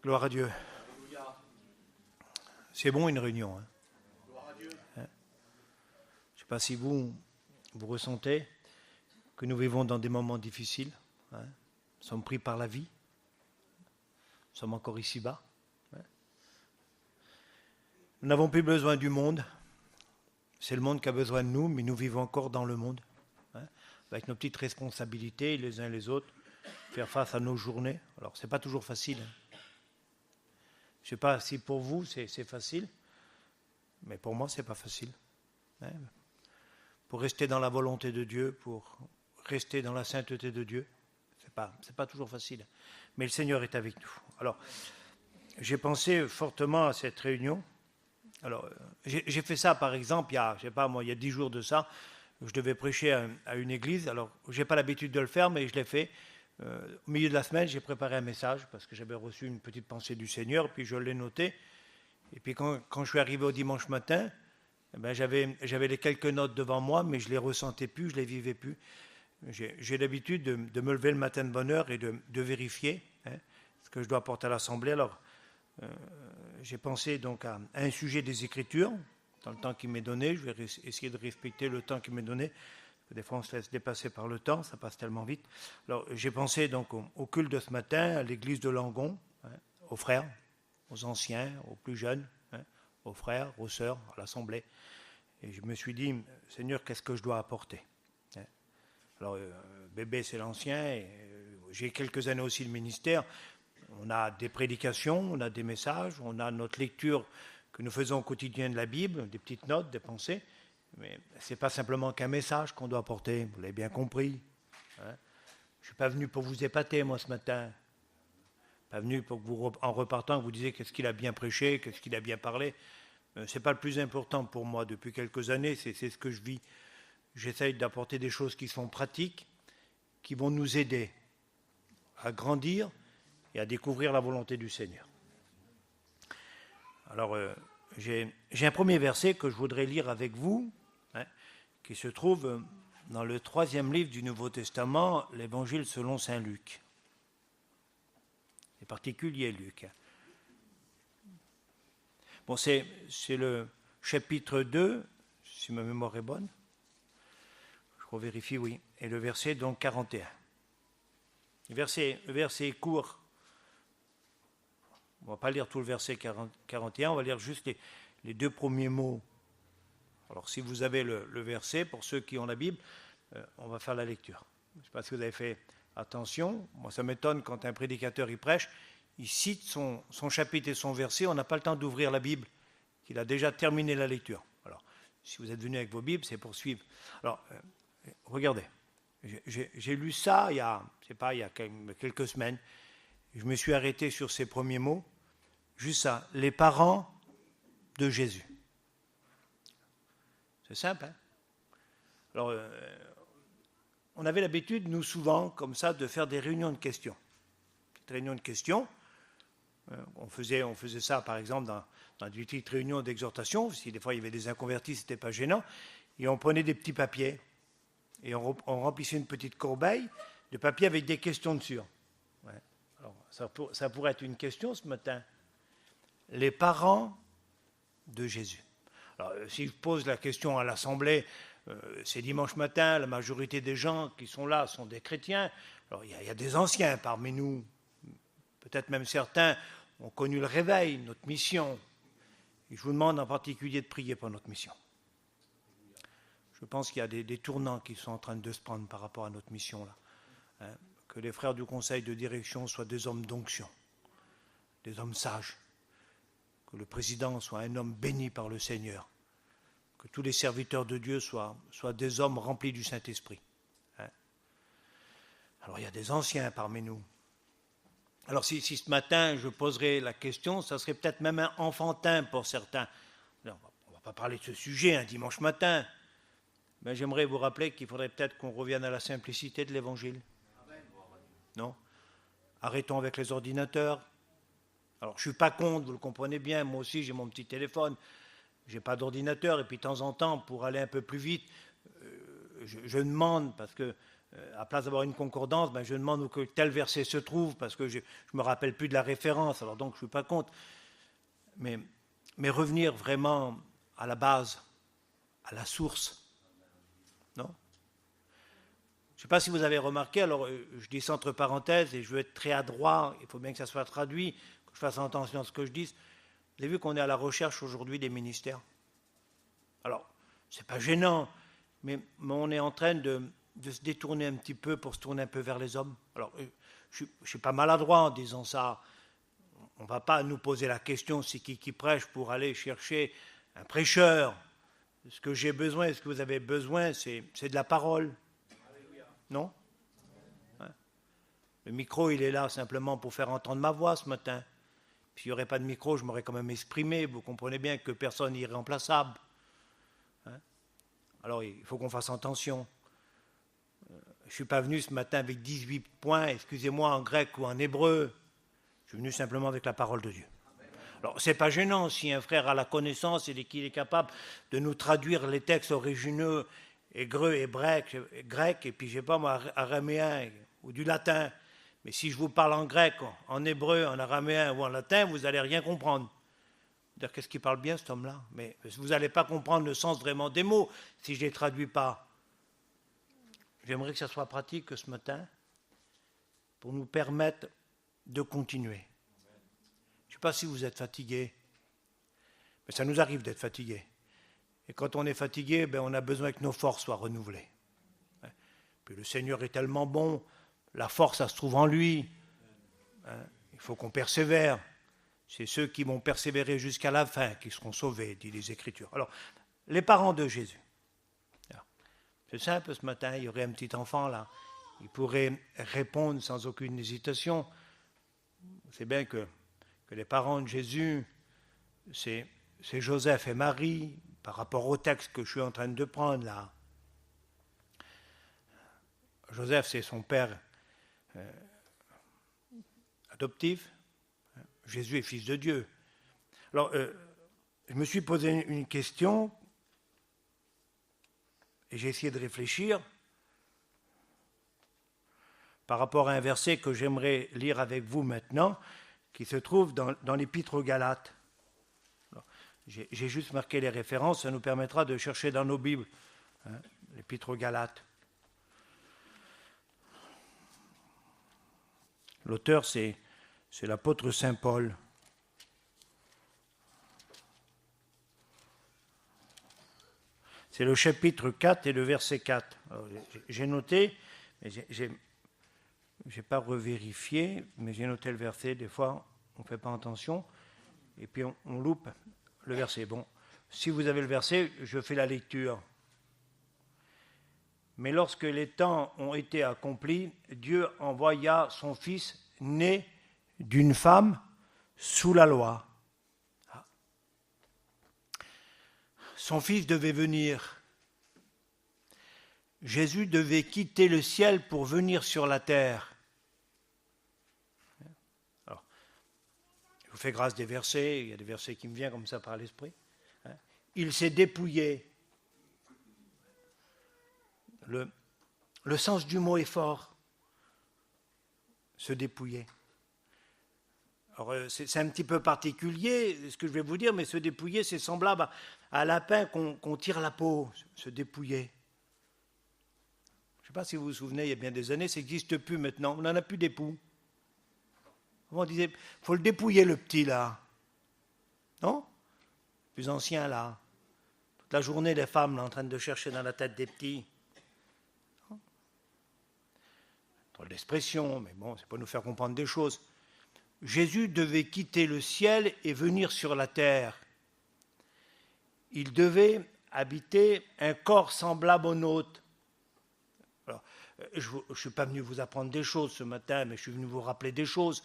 Gloire à Dieu. C'est bon une réunion. Hein. Gloire à Dieu. Je ne sais pas si vous ressentez que nous vivons dans des moments difficiles. Hein. Nous sommes pris par la vie. Nous sommes encore ici-bas. Hein. Nous n'avons plus besoin du monde. C'est le monde qui a besoin de nous, mais nous vivons encore dans le monde. Hein, avec nos petites responsabilités, les uns et les autres, faire face à nos journées. Alors, ce n'est pas toujours facile. Hein. Je ne sais pas si pour vous, c'est facile, mais pour moi, ce n'est pas facile. Hein. Pour rester dans la volonté de Dieu, pour rester dans la sainteté de Dieu, ce n'est pas toujours facile. Mais le Seigneur est avec nous. Alors, j'ai pensé fortement à cette réunion. Alors, j'ai fait ça, par exemple, il y a 10 jours de ça, je devais prêcher à une église. Alors, je n'ai pas l'habitude de le faire, mais je l'ai fait. Au milieu de la semaine, j'ai préparé un message parce que j'avais reçu une petite pensée du Seigneur, puis je l'ai noté. Et puis quand je suis arrivé au dimanche matin, eh ben, j'avais les quelques notes devant moi, mais je ne les ressentais plus, je ne les vivais plus. J'ai l'habitude de me lever le matin de bonne heure et de vérifier ce que je dois apporter à l'Assemblée. Alors, j'ai pensé donc à un sujet des Écritures, dans le temps qui m'est donné. Je vais essayer de respecter le temps qui m'est donné. Des fois, on se laisse dépasser par le temps, ça passe tellement vite. Alors, j'ai pensé donc au culte de ce matin, à l'église de Langon, aux frères, aux anciens, aux plus jeunes, aux frères, aux sœurs, à l'Assemblée. Et je me suis dit, Seigneur, qu'est-ce que je dois apporter ? Alors, bébé, c'est l'ancien, et j'ai quelques années aussi de ministère. On a des prédications, on a des messages, on a notre lecture que nous faisons au quotidien de la Bible, des petites notes, des pensées. Mais ce n'est pas simplement qu'un message qu'on doit apporter, vous l'avez bien compris. Hein. Je ne suis pas venu pour vous épater, moi, ce matin. Pas venu pour que vous, en repartant, vous disiez qu'est-ce qu'il a bien prêché, qu'est-ce qu'il a bien parlé. Ce n'est pas le plus important pour moi depuis quelques années, c'est ce que je vis. J'essaye d'apporter des choses qui sont pratiques, qui vont nous aider à grandir et à découvrir la volonté du Seigneur. Alors, j'ai un premier verset que je voudrais lire avec vous, qui se trouve dans le 3e livre du Nouveau Testament, l'Évangile selon saint Luc. C'est particulier, Luc. Bon, c'est le chapitre 2, si ma mémoire est bonne. Je revérifie, oui. Et le verset, donc, 41. Le verset est court. On ne va pas lire tout le verset 41, on va lire juste les 2 premiers mots. Alors, si vous avez le verset, pour ceux qui ont la Bible, on va faire la lecture. Je ne sais pas si vous avez fait attention. Moi, ça m'étonne quand un prédicateur y prêche, il cite son chapitre et son verset, on n'a pas le temps d'ouvrir la Bible, qu'il a déjà terminé la lecture. Alors, si vous êtes venu avec vos Bibles, c'est pour suivre. Alors, regardez, j'ai lu ça il y a quelques semaines. Je me suis arrêté sur ces premiers mots, juste ça, les parents de Jésus. C'est simple, hein ? Alors, on avait l'habitude, nous, souvent, comme ça, de faire des réunions de questions. Des réunions de questions. On faisait ça, par exemple, dans des petites réunions d'exhortation. Si des fois, il y avait des inconvertis, ce n'était pas gênant. Et on prenait des petits papiers. Et on remplissait une petite corbeille de papier avec des questions dessus. Ouais. Alors, ça pourrait être une question ce matin. Les parents de Jésus. Alors, si je pose la question à l'Assemblée, c'est dimanche matin, la majorité des gens qui sont là sont des chrétiens. Alors, il y a des anciens parmi nous, peut-être même certains ont connu le réveil, notre mission. Et je vous demande en particulier de prier pour notre mission. Je pense qu'il y a des tournants qui sont en train de se prendre par rapport à notre mission là. Hein, que les frères du conseil de direction soient des hommes d'onction, des hommes sages. Que le président soit un homme béni par le Seigneur, que tous les serviteurs de Dieu soient des hommes remplis du Saint-Esprit. Hein. Alors il y a des anciens parmi nous. Alors si ce matin je poserais la question, ça serait peut-être même un enfantin pour certains. Alors, on ne va pas parler de ce sujet un dimanche matin, mais j'aimerais vous rappeler qu'il faudrait peut-être qu'on revienne à la simplicité de l'Évangile. Non ? Arrêtons avec les ordinateurs. Alors, je ne suis pas contre, vous le comprenez bien, moi aussi j'ai mon petit téléphone, je n'ai pas d'ordinateur, et puis de temps en temps, pour aller un peu plus vite, je demande, parce que à place d'avoir une concordance, je demande où que tel verset se trouve, parce que je ne me rappelle plus de la référence, alors donc je ne suis pas contre. Mais revenir vraiment à la base, à la source. Non ? Je ne sais pas si vous avez remarqué, alors je dis ça entre parenthèses, et je veux être très adroit, il faut bien que ça soit traduit, que je fasse attention à ce que je dis. Vous avez vu qu'on est à la recherche aujourd'hui des ministères. Alors, ce n'est pas gênant, mais on est en train de se détourner un petit peu pour se tourner un peu vers les hommes. Alors, je ne suis pas maladroit en disant ça. On ne va pas nous poser la question, c'est qui prêche pour aller chercher un prêcheur. Ce que j'ai besoin, ce que vous avez besoin, c'est de la parole. Non ? Hein ? Le micro, il est là simplement pour faire entendre ma voix ce matin. S'il n'y aurait pas de micro, je m'aurais quand même exprimé. Vous comprenez bien que personne n'est irremplaçable. Hein ? Alors, il faut qu'on fasse attention. Je ne suis pas venu ce matin avec 18 points, excusez-moi, en grec ou en hébreu. Je suis venu simplement avec la parole de Dieu. Alors, ce n'est pas gênant si un frère a la connaissance et qu'il est capable de nous traduire les textes originaux, hébreu et grec, et puis, je ne sais pas moi, araméen ou du latin. Mais si je vous parle en grec, en hébreu, en araméen ou en latin, vous n'allez rien comprendre. Dire qu'est-ce qu'il parle bien, cet homme-là ? Mais vous n'allez pas comprendre le sens vraiment des mots si je ne les traduis pas. J'aimerais que ça soit pratique ce matin pour nous permettre de continuer. Je ne sais pas si vous êtes fatigué, mais ça nous arrive d'être fatigué. Et quand on est fatigué, on a besoin que nos forces soient renouvelées. Puis le Seigneur est tellement bon, la force, ça se trouve en lui. Il faut qu'on persévère. C'est ceux qui vont persévérer jusqu'à la fin qui seront sauvés, dit les Écritures. Alors, les parents de Jésus. C'est simple, ce matin, il y aurait un petit enfant là. Il pourrait répondre sans aucune hésitation. C'est bien que les parents de Jésus, c'est Joseph et Marie, par rapport au texte que je suis en train de prendre là. Joseph, c'est son père adoptif. Jésus est fils de Dieu. Alors, je me suis posé une question et j'ai essayé de réfléchir par rapport à un verset que j'aimerais lire avec vous maintenant, qui se trouve dans l'Épître aux Galates. J'ai juste marqué les références, ça nous permettra de chercher dans nos Bibles, l'Épître aux Galates. L'auteur, c'est l'apôtre Saint Paul. C'est le chapitre 4 et le verset 4. Alors, j'ai noté, mais je n'ai pas revérifié, mais j'ai noté le verset. Des fois, on ne fait pas attention, et puis on loupe le verset. Bon, si vous avez le verset, je fais la lecture. Mais lorsque les temps ont été accomplis, Dieu envoya son Fils né d'une femme sous la loi. Son Fils devait venir. Jésus devait quitter le ciel pour venir sur la terre. Alors, je vous fais grâce des versets, il y a des versets qui me viennent comme ça par l'esprit. Il s'est dépouillé. Le sens du mot est fort. Se dépouiller. Alors, c'est un petit peu particulier ce que je vais vous dire, mais se dépouiller, c'est semblable à un lapin qu'on tire la peau, se dépouiller. Je ne sais pas si vous vous souvenez, il y a bien des années, ça n'existe plus maintenant, on n'en a plus d'époux. On disait, il faut le dépouiller le petit là. Non ? Plus ancien là. Toute la journée, les femmes là, en train de chercher dans la tête des petits. Drôle d'expression, mais bon, c'est pour nous faire comprendre des choses. Jésus devait quitter le ciel et venir sur la terre. Il devait habiter un corps semblable au nôtre. Alors, je ne suis pas venu vous apprendre des choses ce matin, mais je suis venu vous rappeler des choses.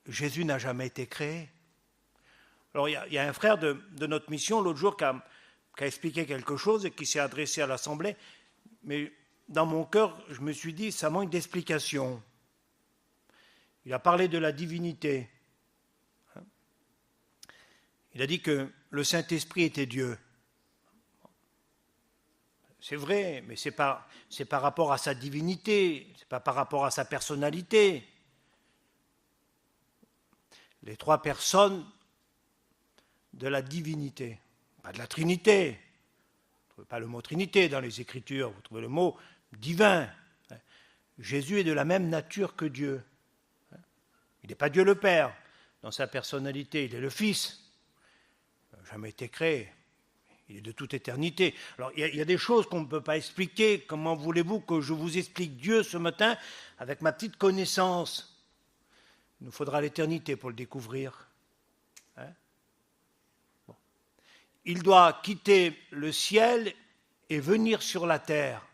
Jésus n'a jamais été créé. Alors, il y a un frère de notre mission l'autre jour qui a expliqué quelque chose et qui s'est adressé à l'Assemblée, mais dans mon cœur, je me suis dit, ça manque d'explication. Il a parlé de la divinité. Il a dit que le Saint-Esprit était Dieu. c'est vrai, mais c'est par rapport à sa divinité, c'est pas par rapport à sa personnalité. Les trois personnes de la divinité, pas de la Trinité. Vous ne trouvez pas le mot Trinité dans les Écritures, vous trouvez le mot divin. Jésus est de la même nature que Dieu. Il n'est pas Dieu le Père dans sa personnalité, il est le Fils. Il n'a jamais été créé. Il est de toute éternité. Alors, il y a des choses qu'on ne peut pas expliquer. Comment voulez-vous que je vous explique Dieu ce matin avec ma petite connaissance? Il nous faudra l'éternité pour le découvrir. Bon. Il doit quitter le ciel et venir sur la terre.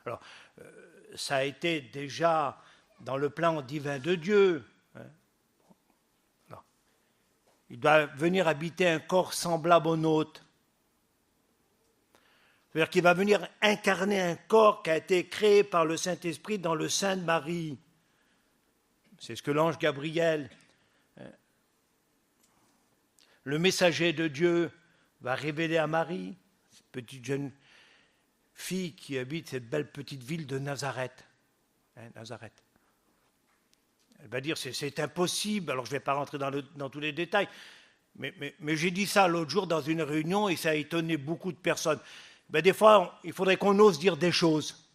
Alors, ça a été déjà dans le plan divin de Dieu. Il doit venir habiter un corps semblable au nôtre. C'est-à-dire qu'il va venir incarner un corps qui a été créé par le Saint-Esprit dans le sein de Marie. C'est ce que l'ange Gabriel, le messager de Dieu, va révéler à Marie, cette petite jeune fille qui habite cette belle petite ville de Nazareth. Nazareth. Elle va dire c'est impossible, alors je ne vais pas rentrer dans tous les détails, mais j'ai dit ça l'autre jour dans une réunion et ça a étonné beaucoup de personnes. Des fois, il faudrait qu'on ose dire des choses.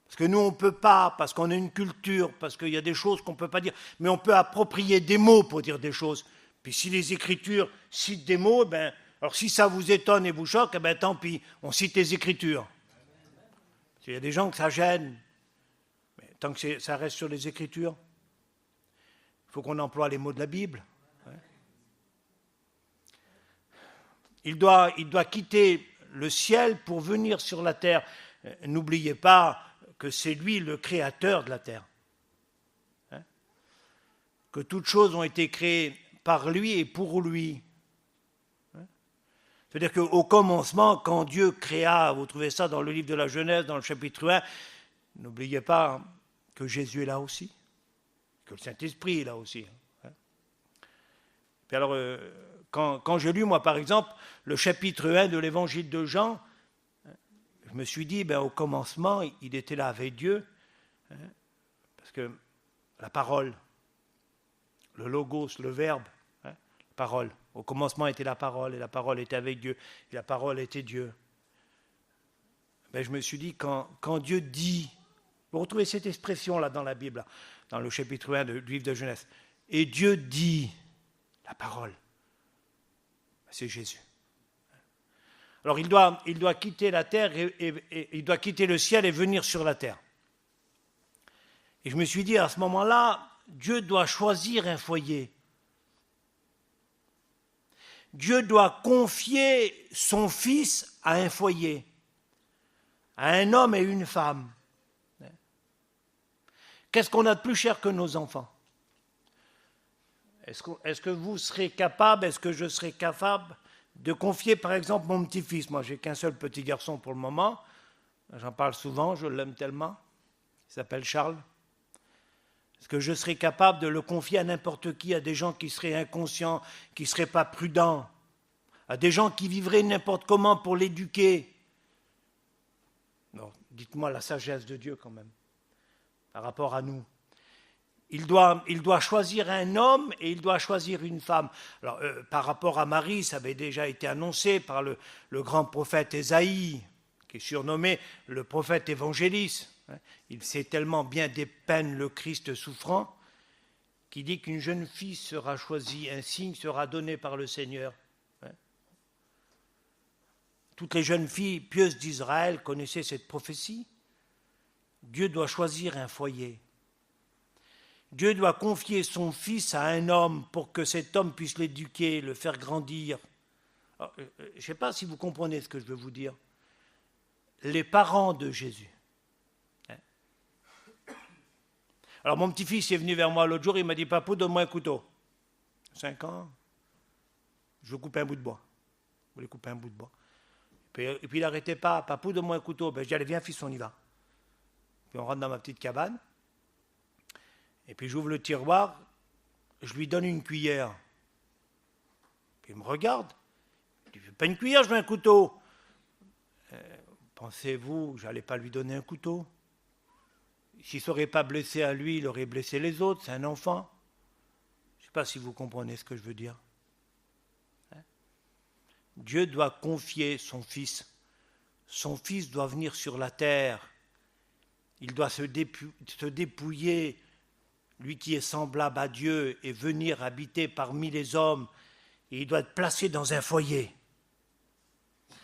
Parce que nous, on ne peut pas, parce qu'on a une culture, parce qu'il y a des choses qu'on ne peut pas dire, mais on peut approprier des mots pour dire des choses. Puis si les Écritures citent des mots, alors si ça vous étonne et vous choque, tant pis, on cite les Écritures. Il y a des gens que ça gêne. Tant que ça reste sur les Écritures, il faut qu'on emploie les mots de la Bible. Il doit quitter le ciel pour venir sur la terre. N'oubliez pas que c'est lui le créateur de la terre. Que toutes choses ont été créées par lui et pour lui. C'est-à-dire qu'au commencement, quand Dieu créa, vous trouvez ça dans le livre de la Genèse, dans le chapitre 1, n'oubliez pas que Jésus est là aussi, que le Saint-Esprit est là aussi. Puis alors, quand j'ai lu, moi, par exemple, le chapitre 1 de l'évangile de Jean, je me suis dit, au commencement, il était là avec Dieu, parce que la parole, le logos, le verbe, la parole, au commencement était la parole, et la parole était avec Dieu, et la parole était Dieu. Je me suis dit, quand Dieu dit, vous retrouvez cette expression-là dans la Bible, dans le chapitre 1 du livre de Genèse. Et Dieu dit, la parole, c'est Jésus. Alors il doit quitter la terre, et il doit quitter le ciel et venir sur la terre. Et je me suis dit, à ce moment-là, Dieu doit choisir un foyer. Dieu doit confier son fils à un foyer, à un homme et une femme. Qu'est-ce qu'on a de plus cher que nos enfants? Est-ce que vous serez capable, est-ce que je serai capable de confier, par exemple, mon petit-fils? Moi, j'ai qu'un seul petit garçon pour le moment. J'en parle souvent, je l'aime tellement. Il s'appelle Charles. Est-ce que je serai capable de le confier à n'importe qui, à des gens qui seraient inconscients, qui ne seraient pas prudents, à des gens qui vivraient n'importe comment pour l'éduquer? Non, dites-moi la sagesse de Dieu quand même. Par rapport à nous. Il doit choisir un homme et il doit choisir une femme. Alors, par rapport à Marie, ça avait déjà été annoncé par le grand prophète Ésaïe, qui est surnommé le prophète évangéliste. Il sait tellement bien dépeindre le Christ souffrant qu'il dit qu'une jeune fille sera choisie, un signe sera donné par le Seigneur. Toutes les jeunes filles pieuses d'Israël connaissaient cette prophétie. Dieu doit choisir un foyer. Dieu doit confier son fils à un homme pour que cet homme puisse l'éduquer, le faire grandir. Alors, je ne sais pas si vous comprenez ce que je veux vous dire. Les parents de Jésus. Alors mon petit-fils est venu vers moi l'autre jour, il m'a dit « Papou, donne-moi un couteau. » 5 ans, je veux couper un bout de bois. Je voulais couper un bout de bois. Et puis il n'arrêtait pas « Papou, donne-moi un couteau. » Je dis « Allez, viens fils, on y va. » Puis on rentre dans ma petite cabane. Et puis j'ouvre le tiroir, je lui donne une cuillère. Puis il me regarde. Je dis, pas une cuillère, je veux un couteau. Pensez-vous que je n'allais pas lui donner un couteau? S'il ne serait pas blessé à lui, il aurait blessé les autres, c'est un enfant. Je ne sais pas si vous comprenez ce que je veux dire. Dieu doit confier son Fils. Son Fils doit venir sur la terre. Il doit se dépouiller, lui qui est semblable à Dieu, et venir habiter parmi les hommes. Et il doit être placé dans un foyer.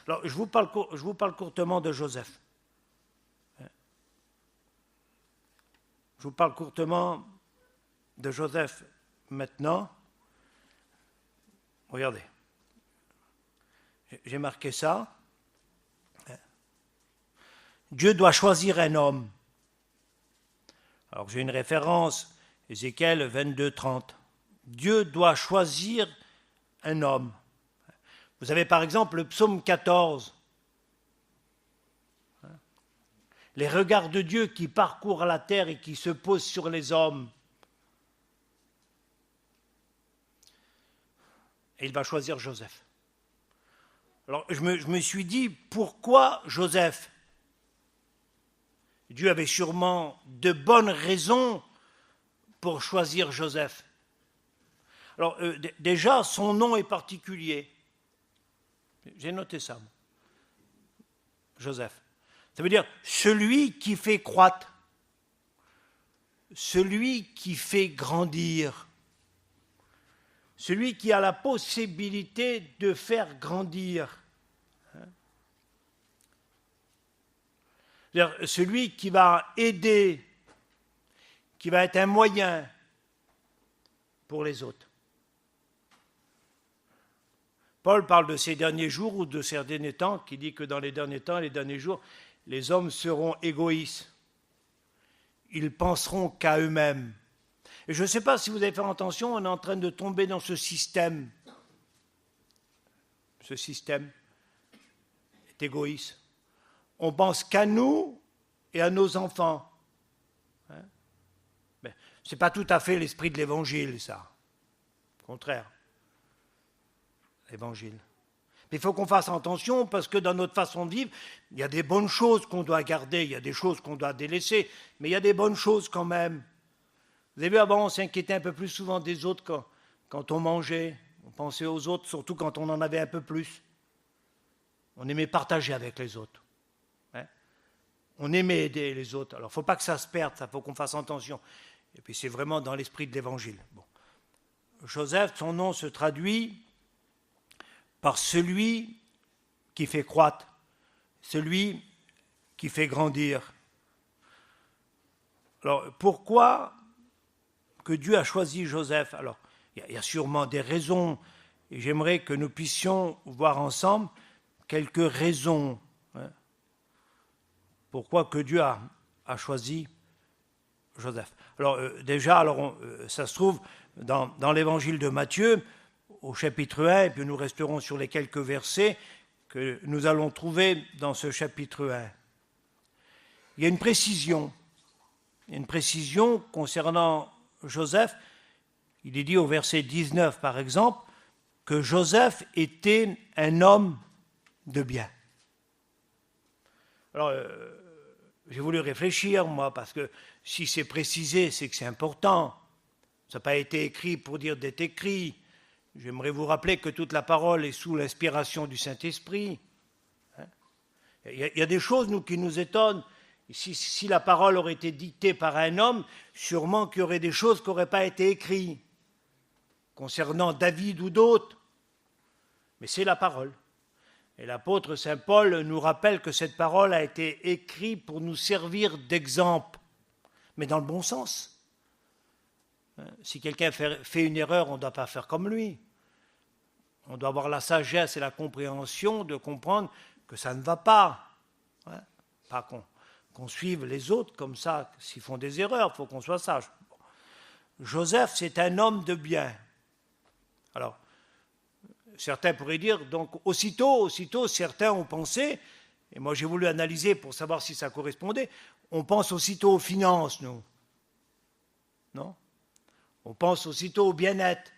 Alors, je vous parle courtement de Joseph. Je vous parle courtement de Joseph maintenant. Regardez. J'ai marqué ça. Dieu doit choisir un homme. Alors j'ai une référence, Ézéchiel 22, 30. Dieu doit choisir un homme. Vous avez par exemple le psaume 14. Les regards de Dieu qui parcourent la terre et qui se posent sur les hommes. Et il va choisir Joseph. Alors je me suis dit, pourquoi Joseph? Dieu avait sûrement de bonnes raisons pour choisir Joseph. Alors déjà, son nom est particulier. J'ai noté ça. Joseph. Ça veut dire celui qui fait croître, celui qui fait grandir, celui qui a la possibilité de faire grandir. C'est-à-dire celui qui va aider, qui va être un moyen pour les autres. Paul parle de ces derniers jours ou de ces derniers temps, qui dit que dans les derniers temps, les derniers jours, les hommes seront égoïstes. Ils penseront qu'à eux-mêmes. Et je ne sais pas si vous avez fait attention, on est en train de tomber dans ce système. Ce système est égoïste. On pense qu'à nous et à nos enfants. Ce n'est pas tout à fait l'esprit de l'Évangile, ça. Au contraire. L'Évangile. Mais il faut qu'on fasse attention parce que dans notre façon de vivre, il y a des bonnes choses qu'on doit garder, il y a des choses qu'on doit délaisser, mais il y a des bonnes choses quand même. Vous avez vu, avant, on s'inquiétait un peu plus souvent des autres quand on mangeait. On pensait aux autres, surtout quand on en avait un peu plus. On aimait partager avec les autres. On aimait aider les autres. Alors, il ne faut pas que ça se perde, il faut qu'on fasse attention. Et puis, c'est vraiment dans l'esprit de l'Évangile. Bon. Joseph, son nom se traduit par celui qui fait croître, celui qui fait grandir. Alors, pourquoi que Dieu a choisi Joseph? Alors, il y a sûrement des raisons, et j'aimerais que nous puissions voir ensemble quelques raisons. Pourquoi que Dieu a choisi Joseph? Alors, déjà, ça se trouve dans l'évangile de Matthieu, au chapitre 1, et puis nous resterons sur les quelques versets que nous allons trouver dans ce chapitre 1. Il y a une précision concernant Joseph. Il est dit au verset 19, par exemple, que Joseph était un homme de bien. Alors, j'ai voulu réfléchir, moi, parce que si c'est précisé, c'est que c'est important. Ça n'a pas été écrit pour dire d'être écrit. J'aimerais vous rappeler que toute la parole est sous l'inspiration du Saint-Esprit. Il y a des choses, nous, qui nous étonnent. Si la parole aurait été dictée par un homme, sûrement qu'il y aurait des choses qui n'auraient pas été écrites, concernant David ou d'autres. Mais c'est la parole. Et l'apôtre Saint Paul nous rappelle que cette parole a été écrite pour nous servir d'exemple, mais dans le bon sens. Si quelqu'un fait une erreur, on ne doit pas faire comme lui. On doit avoir la sagesse et la compréhension de comprendre que ça ne va pas. Pas qu'on suive les autres comme ça, s'ils font des erreurs, il faut qu'on soit sage. Joseph, c'est un homme de bien. Alors, certains pourraient dire, donc aussitôt, certains ont pensé, et moi j'ai voulu analyser pour savoir si ça correspondait, on pense aussitôt aux finances, nous. Non ? On pense aussitôt au bien-être.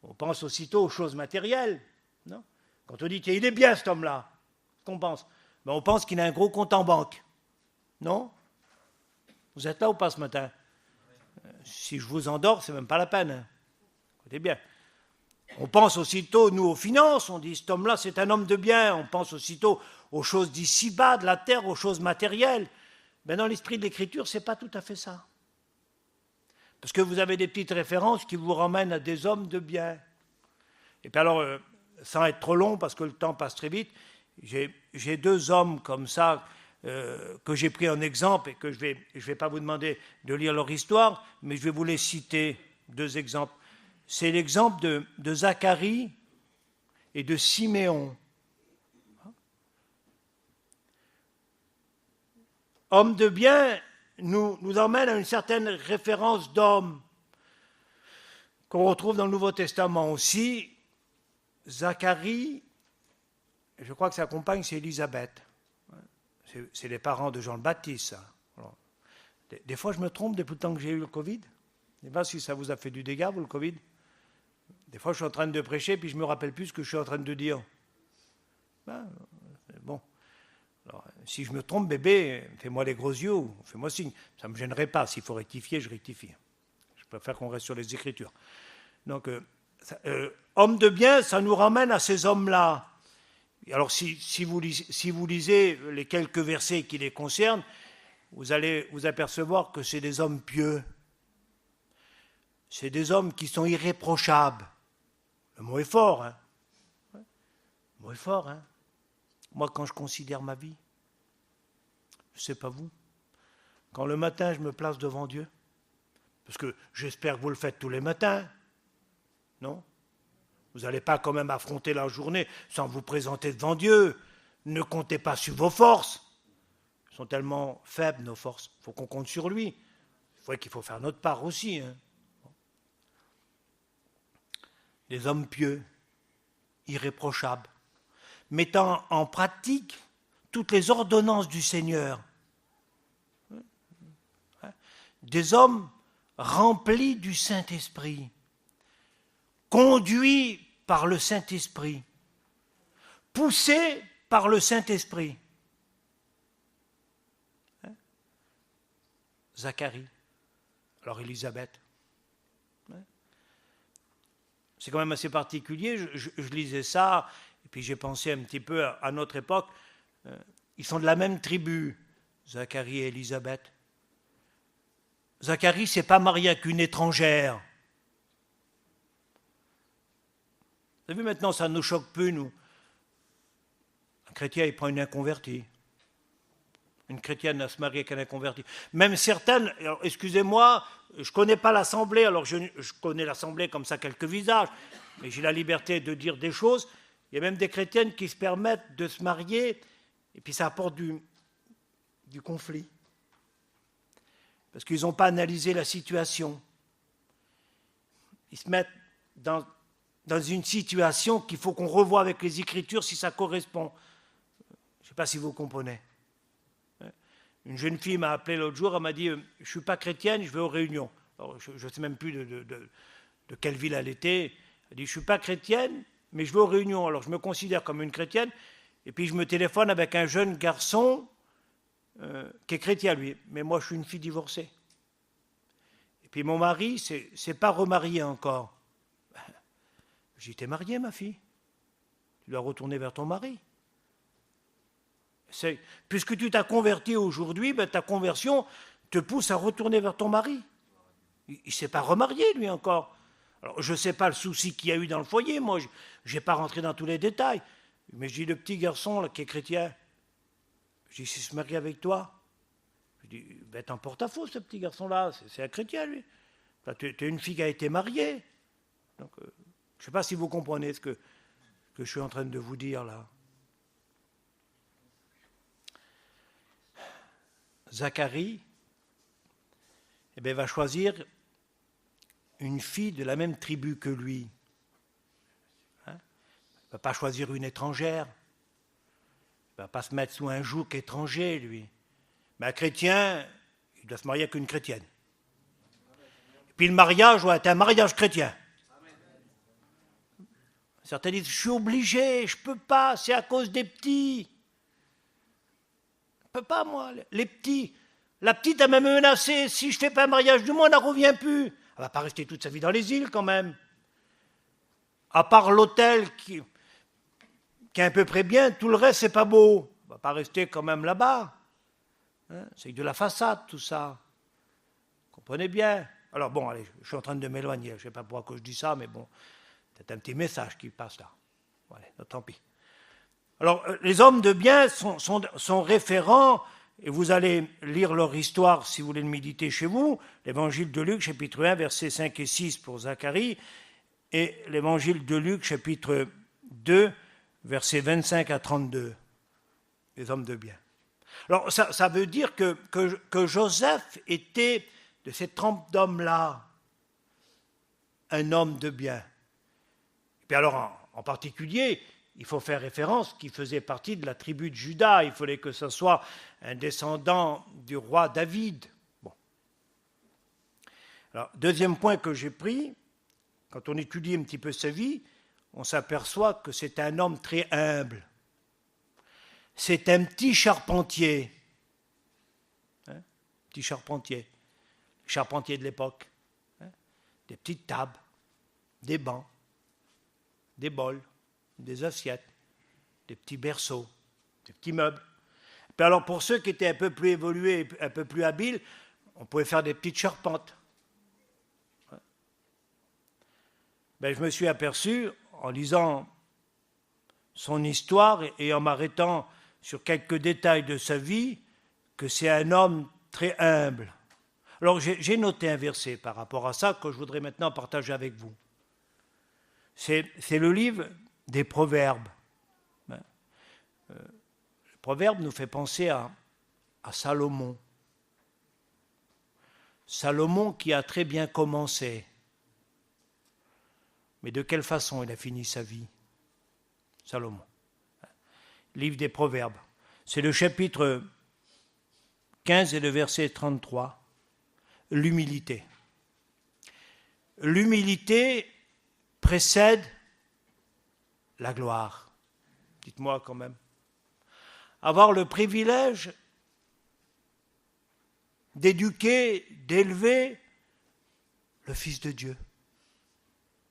On pense aussitôt aux choses matérielles. Non ? Quand on dit qu'il est bien cet homme-là, qu'on pense? Ben, on pense qu'il a un gros compte en banque. Non? Vous êtes là ou pas ce matin? Si je vous endors, c'est même pas la peine. Hein. Écoutez bien. On pense aussitôt, nous, aux finances. On dit, cet homme-là, c'est un homme de bien. On pense aussitôt aux choses d'ici-bas, de la terre, aux choses matérielles. Mais dans l'esprit de l'Écriture, ce n'est pas tout à fait ça. Parce que vous avez des petites références qui vous ramènent à des hommes de bien. Et puis alors, sans être trop long, parce que le temps passe très vite, j'ai deux hommes comme ça que j'ai pris en exemple et que je vais pas vous demander de lire leur histoire, mais je vais vous les citer, deux exemples. C'est l'exemple de Zacharie et de Siméon. Homme de bien nous emmène à une certaine référence d'homme qu'on retrouve dans le Nouveau Testament aussi. Zacharie, je crois que sa compagne, c'est Élisabeth. C'est les parents de Jean le Baptiste. Alors, des fois, je me trompe depuis le temps que j'ai eu le Covid. Je ne sais pas si ça vous a fait du dégât, vous, le Covid. Des fois, je suis en train de prêcher, puis je ne me rappelle plus ce que je suis en train de dire. Ben, bon. Alors, si je me trompe, bébé, fais-moi les gros yeux, fais-moi signe. Ça ne me gênerait pas. S'il faut rectifier, je rectifie. Je préfère qu'on reste sur les Écritures. Donc, homme de bien, ça nous ramène à ces hommes-là. Alors, si vous lisez les quelques versets qui les concernent, vous allez vous apercevoir que c'est des hommes pieux. C'est des hommes qui sont irréprochables. Le mot est fort, hein. Le mot est fort, hein. Moi, quand je considère ma vie, je ne sais pas vous, quand le matin je me place devant Dieu, parce que j'espère que vous le faites tous les matins, non? Vous n'allez pas quand même affronter la journée sans vous présenter devant Dieu. Ne comptez pas sur vos forces. Elles sont tellement faibles, nos forces. Il faut qu'on compte sur lui. C'est vrai qu'il faut faire notre part aussi. Hein. Des hommes pieux, irréprochables, mettant en pratique toutes les ordonnances du Seigneur. Des hommes remplis du Saint-Esprit, conduits par le Saint-Esprit, poussés par le Saint-Esprit. Zacharie, alors Élisabeth. C'est quand même assez particulier, je lisais ça, et puis j'ai pensé un petit peu à notre époque. Ils sont de la même tribu, Zacharie et Élisabeth. Zacharie ne s'est pas marié avec une étrangère. Vous avez vu, maintenant, ça ne nous choque plus, nous. Un chrétien, il prend une inconvertie. Une chrétienne à se marier avec un inconverti. Même certaines, alors, excusez-moi, je ne connais pas l'Assemblée, alors je connais l'Assemblée comme ça, quelques visages, mais j'ai la liberté de dire des choses. Il y a même des chrétiennes qui se permettent de se marier, et puis ça apporte du conflit. Parce qu'ils n'ont pas analysé la situation. Ils se mettent dans une situation qu'il faut qu'on revoie avec les Écritures si ça correspond. Je ne sais pas si vous comprenez. Une jeune fille m'a appelé l'autre jour, elle m'a dit « Je ne suis pas chrétienne, je vais aux réunions ». Alors, je ne sais même plus de quelle ville elle était. Elle dit « Je ne suis pas chrétienne, mais je vais aux réunions ». Alors, je me considère comme une chrétienne, et puis je me téléphone avec un jeune garçon qui est chrétien, lui. Mais moi, je suis une fille divorcée. Et puis mon mari, c'est pas remarié encore. J'ai été mariée, ma fille. Tu dois retourner vers ton mari. Puisque tu t'as converti aujourd'hui, ben, ta conversion te pousse à retourner vers ton mari. Il ne s'est pas remarié, lui, encore. Alors, je ne sais pas le souci qu'il y a eu dans le foyer, moi, je n'ai pas rentré dans tous les détails. Mais je dis, le petit garçon là, qui est chrétien, je dis, s'il se marie avec toi, je dis, ben, t'en porte-à-faux, ce petit garçon-là, c'est un chrétien, lui. Tu es une fille qui a été mariée. Donc, je ne sais pas si vous comprenez ce que je suis en train de vous dire, là. Zacharie eh bien, va choisir une fille de la même tribu que lui. Hein? Il ne va pas choisir une étrangère. Il ne va pas se mettre sous un joug étranger, lui. Mais un chrétien, il doit se marier avec une chrétienne. Et puis le mariage doit être un mariage chrétien. Certains disent, je suis obligé, je ne peux pas, c'est à cause des petits. ne peut pas, moi. Les petits. La petite a même menacé, si je ne fais pas un mariage du monde, elle ne revient plus. Elle ne va pas rester toute sa vie dans les îles, quand même. À part l'hôtel qui est à peu près bien, tout le reste, c'est pas beau. On ne va pas rester quand même là-bas. Hein, c'est de la façade, tout ça. Comprenez bien. Alors bon, allez, je suis en train de m'éloigner. Je ne sais pas pourquoi je dis ça, mais bon, c'est un petit message qui passe là. Voilà, tant pis. Alors, les hommes de bien sont référents, et vous allez lire leur histoire si vous voulez le méditer chez vous. L'évangile de Luc, chapitre 1, versets 5 et 6 pour Zacharie, et l'évangile de Luc, chapitre 2, versets 25 à 32. Les hommes de bien. Alors, ça veut dire que Joseph était, de cette trempe d'hommes-là, un homme de bien. Et puis alors, en particulier, il faut faire référence qu'il faisait partie de la tribu de Juda. Il fallait que ce soit un descendant du roi David. Bon. Alors, deuxième point que j'ai pris, quand on étudie un petit peu sa vie, on s'aperçoit que c'est un homme très humble. C'est un petit charpentier. Hein? Petit charpentier. Charpentier de l'époque. Hein? Des petites tables, des bancs, des bols, des assiettes, des petits berceaux, des petits meubles. Puis alors pour ceux qui étaient un peu plus évolués, un peu plus habiles, on pouvait faire des petites charpentes. Ben, je me suis aperçu, en lisant son histoire et en m'arrêtant sur quelques détails de sa vie, que c'est un homme très humble. Alors j'ai noté un verset par rapport à ça que je voudrais maintenant partager avec vous. C'est le livre des Proverbes. Le Proverbe nous fait penser à Salomon. Salomon qui a très bien commencé. Mais de quelle façon il a fini sa vie? Salomon. Livre des Proverbes. C'est le chapitre 15 et le verset 33. L'humilité. L'humilité précède la gloire. Dites-moi quand même. Avoir le privilège d'éduquer, d'élever le Fils de Dieu.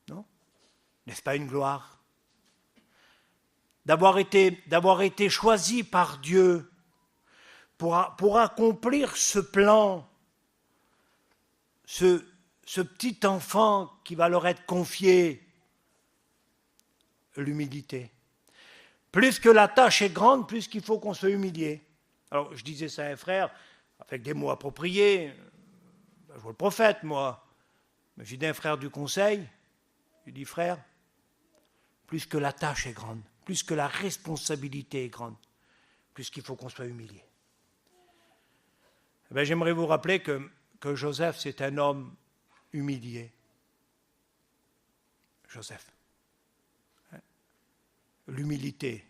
Non? N'est-ce pas une gloire? D'avoir été choisi par Dieu pour accomplir ce plan, ce petit enfant qui va leur être confié, l'humilité. Plus que la tâche est grande, plus qu'il faut qu'on soit humilié. Alors, je disais ça à un frère, avec des mots appropriés. Je vois le prophète, moi. Mais j'ai dit à un frère du conseil, je dis, frère, plus que la tâche est grande, plus que la responsabilité est grande, plus qu'il faut qu'on soit humilié. Eh bien, j'aimerais vous rappeler que Joseph, c'est un homme humilié. Joseph. L'humilité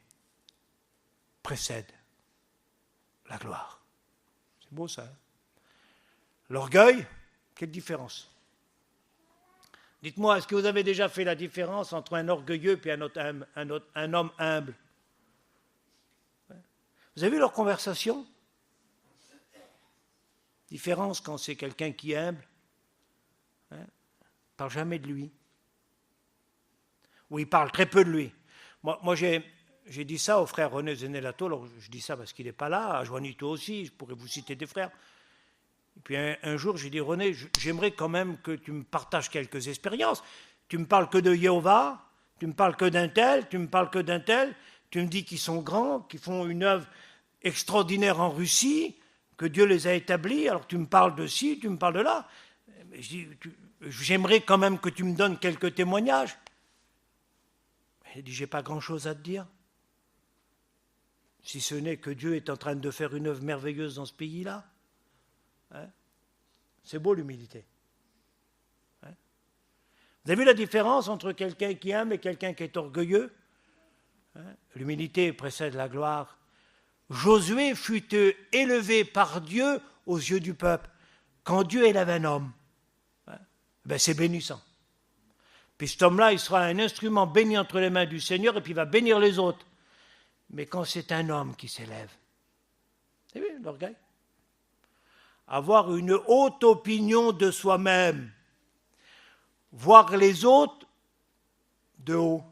précède la gloire. C'est beau ça. Hein? L'orgueil, quelle différence? Dites-moi, est-ce que vous avez déjà fait la différence entre un orgueilleux et un homme humble? Vous avez vu leur conversation? Différence quand c'est quelqu'un qui est humble. Hein? Il ne parle jamais de lui. Ou il parle très peu de lui. Moi j'ai dit ça au frère René Zenelato, alors je dis ça parce qu'il n'est pas là, à Juanito aussi, je pourrais vous citer des frères. Et puis un jour, j'ai dit, René, j'aimerais quand même que tu me partages quelques expériences. Tu me parles que de Jéhovah, tu me parles que d'un tel, tu me parles que d'un tel, tu me dis qu'ils sont grands, qu'ils font une œuvre extraordinaire en Russie, que Dieu les a établis, alors tu me parles de ci, tu me parles de là. Mais je dis, j'aimerais quand même que tu me donnes quelques témoignages. Il dit, j'ai pas grand-chose à te dire, si ce n'est que Dieu est en train de faire une œuvre merveilleuse dans ce pays-là. Hein? C'est beau l'humilité. Hein? Vous avez vu la différence entre quelqu'un qui aime et quelqu'un qui est orgueilleux? Hein? L'humilité précède la gloire. Josué fut élevé par Dieu aux yeux du peuple. Quand Dieu élève un homme, hein? Ben c'est bénissant. Puis cet homme-là, il sera un instrument béni entre les mains du Seigneur et puis il va bénir les autres. Mais quand c'est un homme qui s'élève, Vous savez, l'orgueil. Avoir une haute opinion de soi-même. Voir les autres de haut.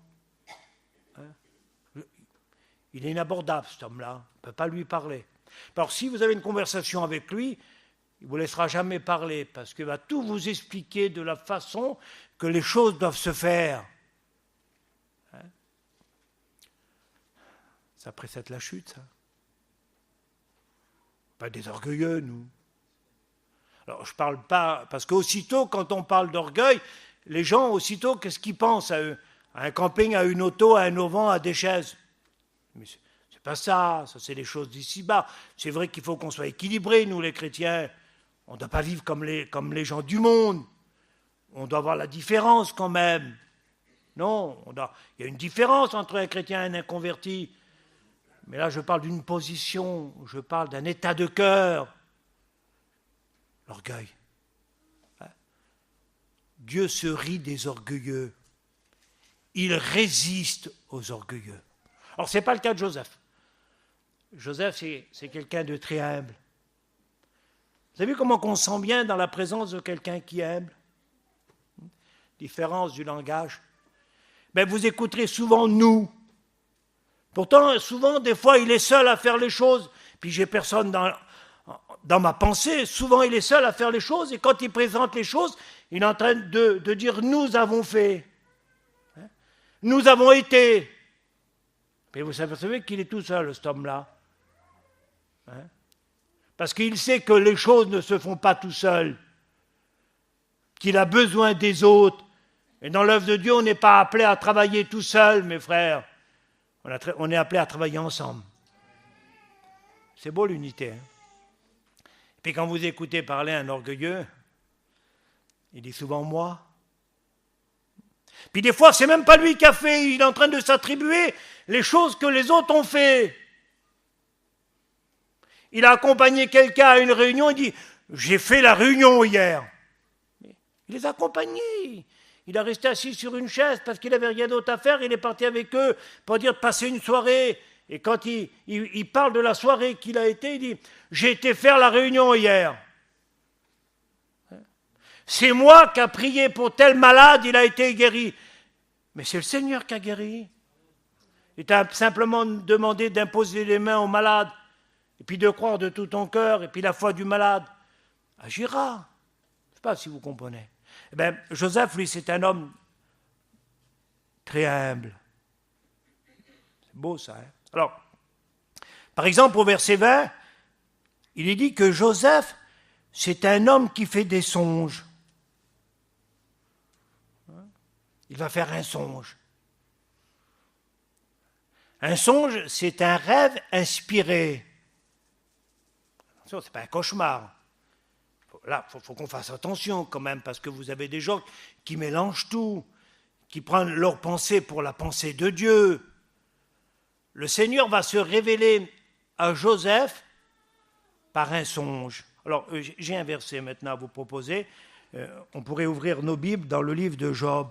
Il est inabordable, cet homme-là. On ne peut pas lui parler. Alors, si vous avez une conversation avec lui, il ne vous laissera jamais parler, parce qu'il va tout vous expliquer de la façon que les choses doivent se faire. Ça précède la chute, ça. Pas des orgueilleux, nous. Alors, je ne parle pas, parce qu'aussitôt, quand on parle d'orgueil, les gens, aussitôt, qu'est-ce qu'ils pensent à eux? À un camping, à une auto, à un auvent, à des chaises. Mais c'est pas ça, ça c'est les choses d'ici-bas. C'est vrai qu'il faut qu'on soit équilibrés, nous les chrétiens. On ne doit pas vivre comme les gens du monde. On doit avoir la différence quand même. Non, il y a une différence entre un chrétien et un inconverti. Mais là, je parle d'une position, je parle d'un état de cœur. L'orgueil. Dieu se rit des orgueilleux. Il résiste aux orgueilleux. Alors, ce n'est pas le cas de Joseph. Joseph, c'est quelqu'un de très humble. Vous avez vu comment on sent bien dans la présence de quelqu'un qui est humble? Différence du langage. Ben, vous écouterez souvent « nous ». Pourtant, souvent, des fois, il est seul à faire les choses. Puis j'ai personne dans ma pensée. Souvent, il est seul à faire les choses. Et quand il présente les choses, il est en train de dire « nous avons fait ». Nous avons été. Mais vous savez qu'il est tout seul, cet homme-là. Parce qu'il sait que les choses ne se font pas tout seul. Qu'il a besoin des autres. Et dans l'œuvre de Dieu, on n'est pas appelé à travailler tout seul, mes frères. On est appelé à travailler ensemble. C'est beau l'unité. Et puis quand vous écoutez parler un orgueilleux, il dit souvent « moi ». Puis des fois, c'est même pas lui qui a fait, il est en train de s'attribuer les choses que les autres ont fait. Il a accompagné quelqu'un à une réunion, il dit « j'ai fait la réunion hier ». Il les a accompagnés. Il a resté assis sur une chaise parce qu'il n'avait rien d'autre à faire, il est parti avec eux pour dire de passer une soirée. Et quand il parle de la soirée qu'il a été, il dit « j'ai été faire la réunion hier ». C'est moi qui a prié pour tel malade, il a été guéri. Mais c'est le Seigneur qui a guéri. Il t'a simplement demandé d'imposer les mains au malade, et puis de croire de tout ton cœur, et puis la foi du malade agira. Je ne sais pas si vous comprenez. Eh bien, Joseph, lui, c'est un homme très humble. C'est beau ça. Alors, par exemple, au verset 20, il est dit que Joseph, c'est un homme qui fait des songes. Il va faire un songe. Un songe, c'est un rêve inspiré. Ce n'est pas un cauchemar. Là, il faut qu'on fasse attention quand même, parce que vous avez des gens qui mélangent tout, qui prennent leur pensée pour la pensée de Dieu. Le Seigneur va se révéler à Joseph par un songe. Alors, j'ai un verset maintenant à vous proposer. On pourrait ouvrir nos Bibles dans le livre de Job.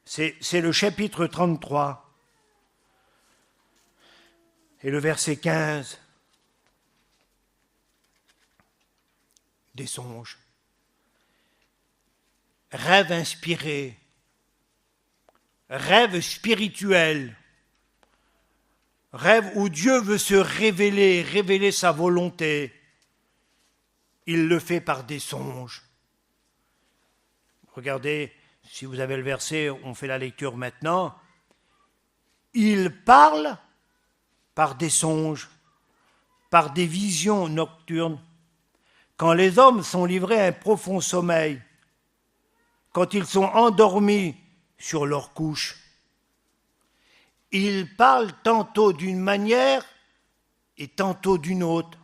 C'est le chapitre 33 et le verset 15. Des songes. Rêve inspiré. Rêve spirituel. Rêve où Dieu veut se révéler sa volonté. Il le fait par des songes. Regardez, si vous avez le verset, on fait la lecture maintenant. Il parle par des songes, par des visions nocturnes, quand les hommes sont livrés à un profond sommeil, quand ils sont endormis sur leur couche. Il parle tantôt d'une manière et tantôt d'une autre.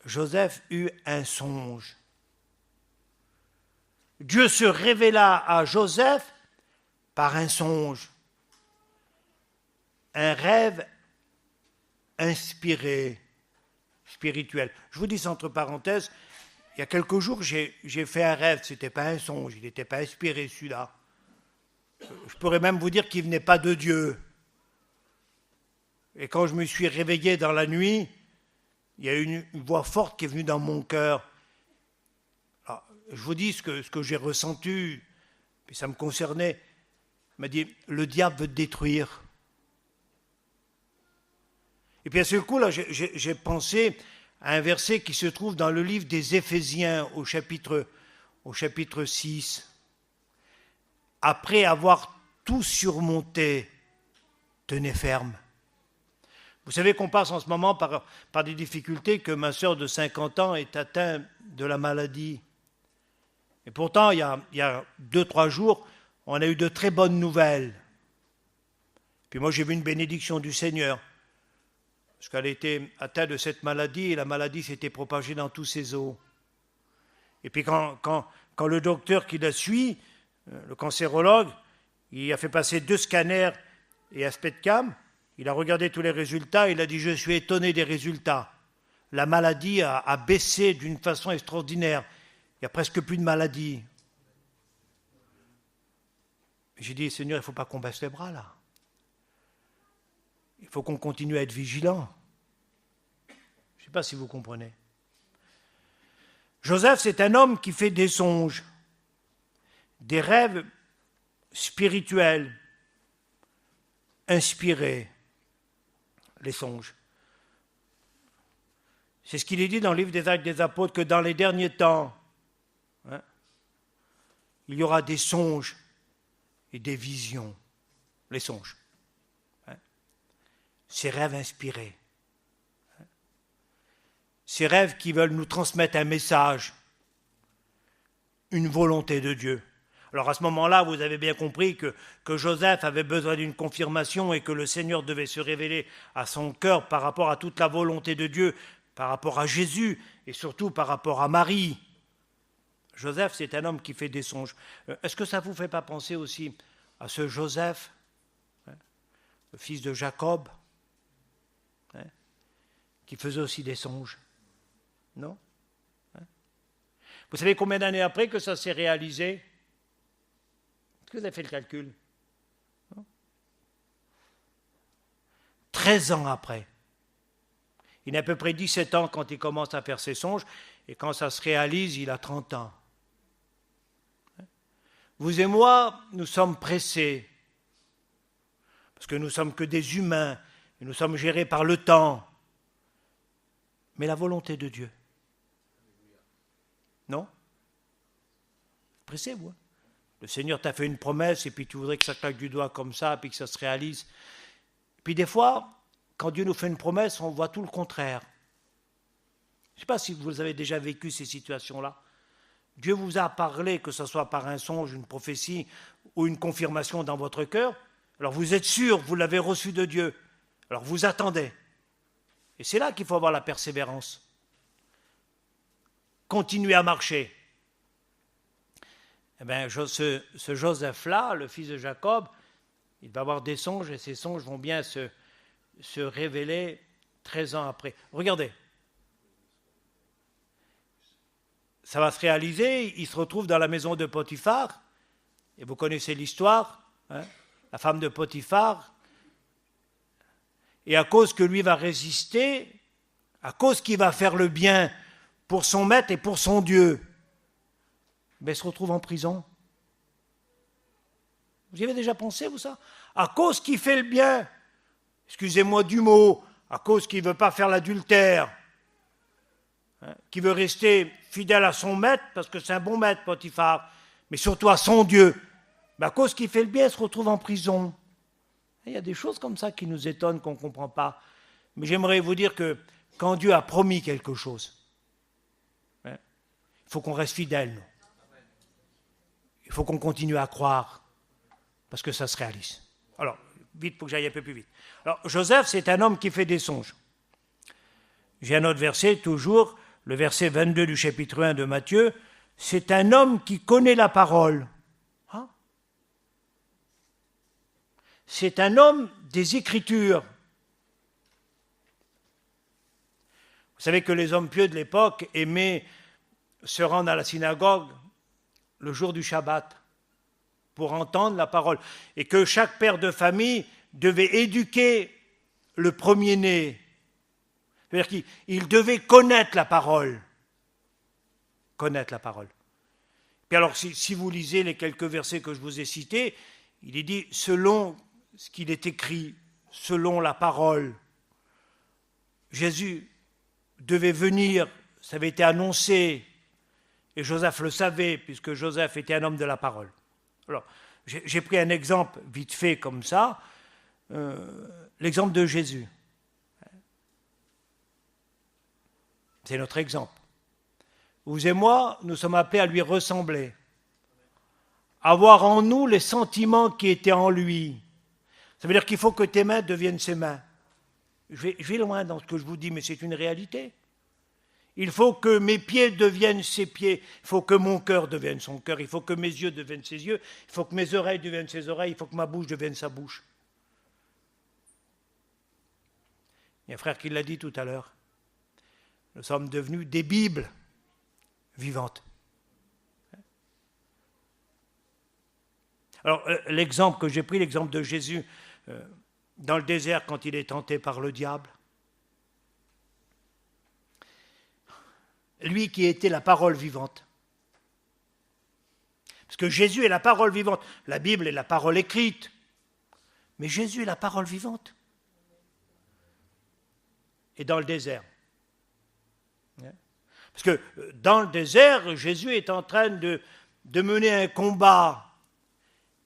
Joseph eut un songe. Dieu se révéla à Joseph par un songe, un rêve inspiré, spirituel. Je vous dis ça entre parenthèses, il y a quelques jours, j'ai fait un rêve, ce n'était pas un songe, il n'était pas inspiré celui-là. Je pourrais même vous dire qu'il ne venait pas de Dieu. Et quand je me suis réveillé dans la nuit, il y a une voix forte qui est venue dans mon cœur. Alors, je vous dis ce que j'ai ressenti, puis ça me concernait. Il m'a dit, le diable veut te détruire. Et puis à ce coup, là, j'ai pensé à un verset qui se trouve dans le livre des Éphésiens au chapitre 6. Après avoir tout surmonté, tenez ferme. Vous savez qu'on passe en ce moment par des difficultés, que ma sœur de 50 ans est atteinte de la maladie. Et pourtant, il y a 2-3 jours, on a eu de très bonnes nouvelles. Puis moi, j'ai vu une bénédiction du Seigneur. Parce qu'elle était atteinte de cette maladie, et la maladie s'était propagée dans tous ses os. Et puis quand le docteur qui la suit, le cancérologue, il a fait passer 2 scanners et un SPECT-CAM, il a regardé tous les résultats, il a dit « Je suis étonné des résultats. La maladie a baissé d'une façon extraordinaire. Il n'y a presque plus de maladie. » J'ai dit « Seigneur, il ne faut pas qu'on baisse les bras là. Il faut qu'on continue à être vigilant. » Je ne sais pas si vous comprenez. Joseph, c'est un homme qui fait des songes, des rêves spirituels, inspirés, les songes. C'est ce qu'il est dit dans le livre des Actes des Apôtres, que dans les derniers temps, il y aura des songes et des visions. Les songes. Ces rêves inspirés. Ces rêves qui veulent nous transmettre un message, une volonté de Dieu. Alors à ce moment-là, vous avez bien compris que Joseph avait besoin d'une confirmation et que le Seigneur devait se révéler à son cœur par rapport à toute la volonté de Dieu, par rapport à Jésus et surtout par rapport à Marie. Joseph, c'est un homme qui fait des songes. Est-ce que ça ne vous fait pas penser aussi à ce Joseph, le fils de Jacob, qui faisait aussi des songes? Non? Vous savez combien d'années après que ça s'est réalisé? Est-ce que vous avez fait le calcul? 13 ans après. Il a à peu près 17 ans quand il commence à faire ses songes, et quand ça se réalise, il a 30 ans. Vous et moi, nous sommes pressés, parce que nous ne sommes que des humains, et nous sommes gérés par le temps. Mais la volonté de Dieu. Non? Pressé, vous. Le Seigneur t'a fait une promesse, et puis tu voudrais que ça claque du doigt comme ça, puis que ça se réalise. Puis des fois, quand Dieu nous fait une promesse, on voit tout le contraire. Je ne sais pas si vous avez déjà vécu ces situations-là. Dieu vous a parlé, que ce soit par un songe, une prophétie ou une confirmation dans votre cœur. Alors vous êtes sûr, vous l'avez reçu de Dieu. Alors vous attendez. Et c'est là qu'il faut avoir la persévérance. Continuer à marcher. Eh bien, ce Joseph-là, le fils de Jacob, il va avoir des songes et ces songes vont bien se révéler 13 ans après. Regardez. Ça va se réaliser, il se retrouve dans la maison de Potiphar, et vous connaissez l'histoire, la femme de Potiphar, et à cause que lui va résister, à cause qu'il va faire le bien pour son maître et pour son Dieu, ben, il se retrouve en prison. Vous y avez déjà pensé, vous, ça? À cause qu'il fait le bien, excusez-moi du mot, à cause qu'il ne veut pas faire l'adultère, qui veut rester fidèle à son maître, parce que c'est un bon maître, Potiphar, mais surtout à son Dieu. Mais à cause qu'il fait le bien, il se retrouve en prison. Et il y a des choses comme ça qui nous étonnent, qu'on ne comprend pas. Mais j'aimerais vous dire que quand Dieu a promis quelque chose, il faut qu'on reste fidèle, nous. Il faut qu'on continue à croire, parce que ça se réalise. Alors, vite, pour que j'aille un peu plus vite. Alors, Joseph, c'est un homme qui fait des songes. J'ai un autre verset, toujours, le verset 22 du chapitre 1 de Matthieu. C'est un homme qui connaît la parole. C'est un homme des Écritures. Vous savez que les hommes pieux de l'époque aimaient se rendre à la synagogue le jour du Shabbat. pour entendre la parole. Et que chaque père de famille devait éduquer le premier-né. C'est-à-dire qu'il devait connaître la parole. Connaître la parole. Puis alors, si vous lisez les quelques versets que je vous ai cités, il est dit, selon ce qu'il est écrit, selon la parole, Jésus devait venir, ça avait été annoncé, et Joseph le savait, puisque Joseph était un homme de la parole. Alors, j'ai pris un exemple vite fait comme ça, l'exemple de Jésus. C'est notre exemple. Vous et moi, nous sommes appelés à lui ressembler, avoir en nous les sentiments qui étaient en lui. Ça veut dire qu'il faut que tes mains deviennent ses mains. Je vais loin dans ce que je vous dis, mais c'est une réalité. Il faut que mes pieds deviennent ses pieds, il faut que mon cœur devienne son cœur, il faut que mes yeux deviennent ses yeux, il faut que mes oreilles deviennent ses oreilles, il faut que ma bouche devienne sa bouche. Il y a un frère qui l'a dit tout à l'heure. Nous sommes devenus des Bibles vivantes. Alors, l'exemple que j'ai pris, l'exemple de Jésus dans le désert quand il est tenté par le diable, lui qui était la parole vivante. Parce que Jésus est la parole vivante. La Bible est la parole écrite. Mais Jésus est la parole vivante. Et dans le désert. Parce que dans le désert, Jésus est en train de mener un combat.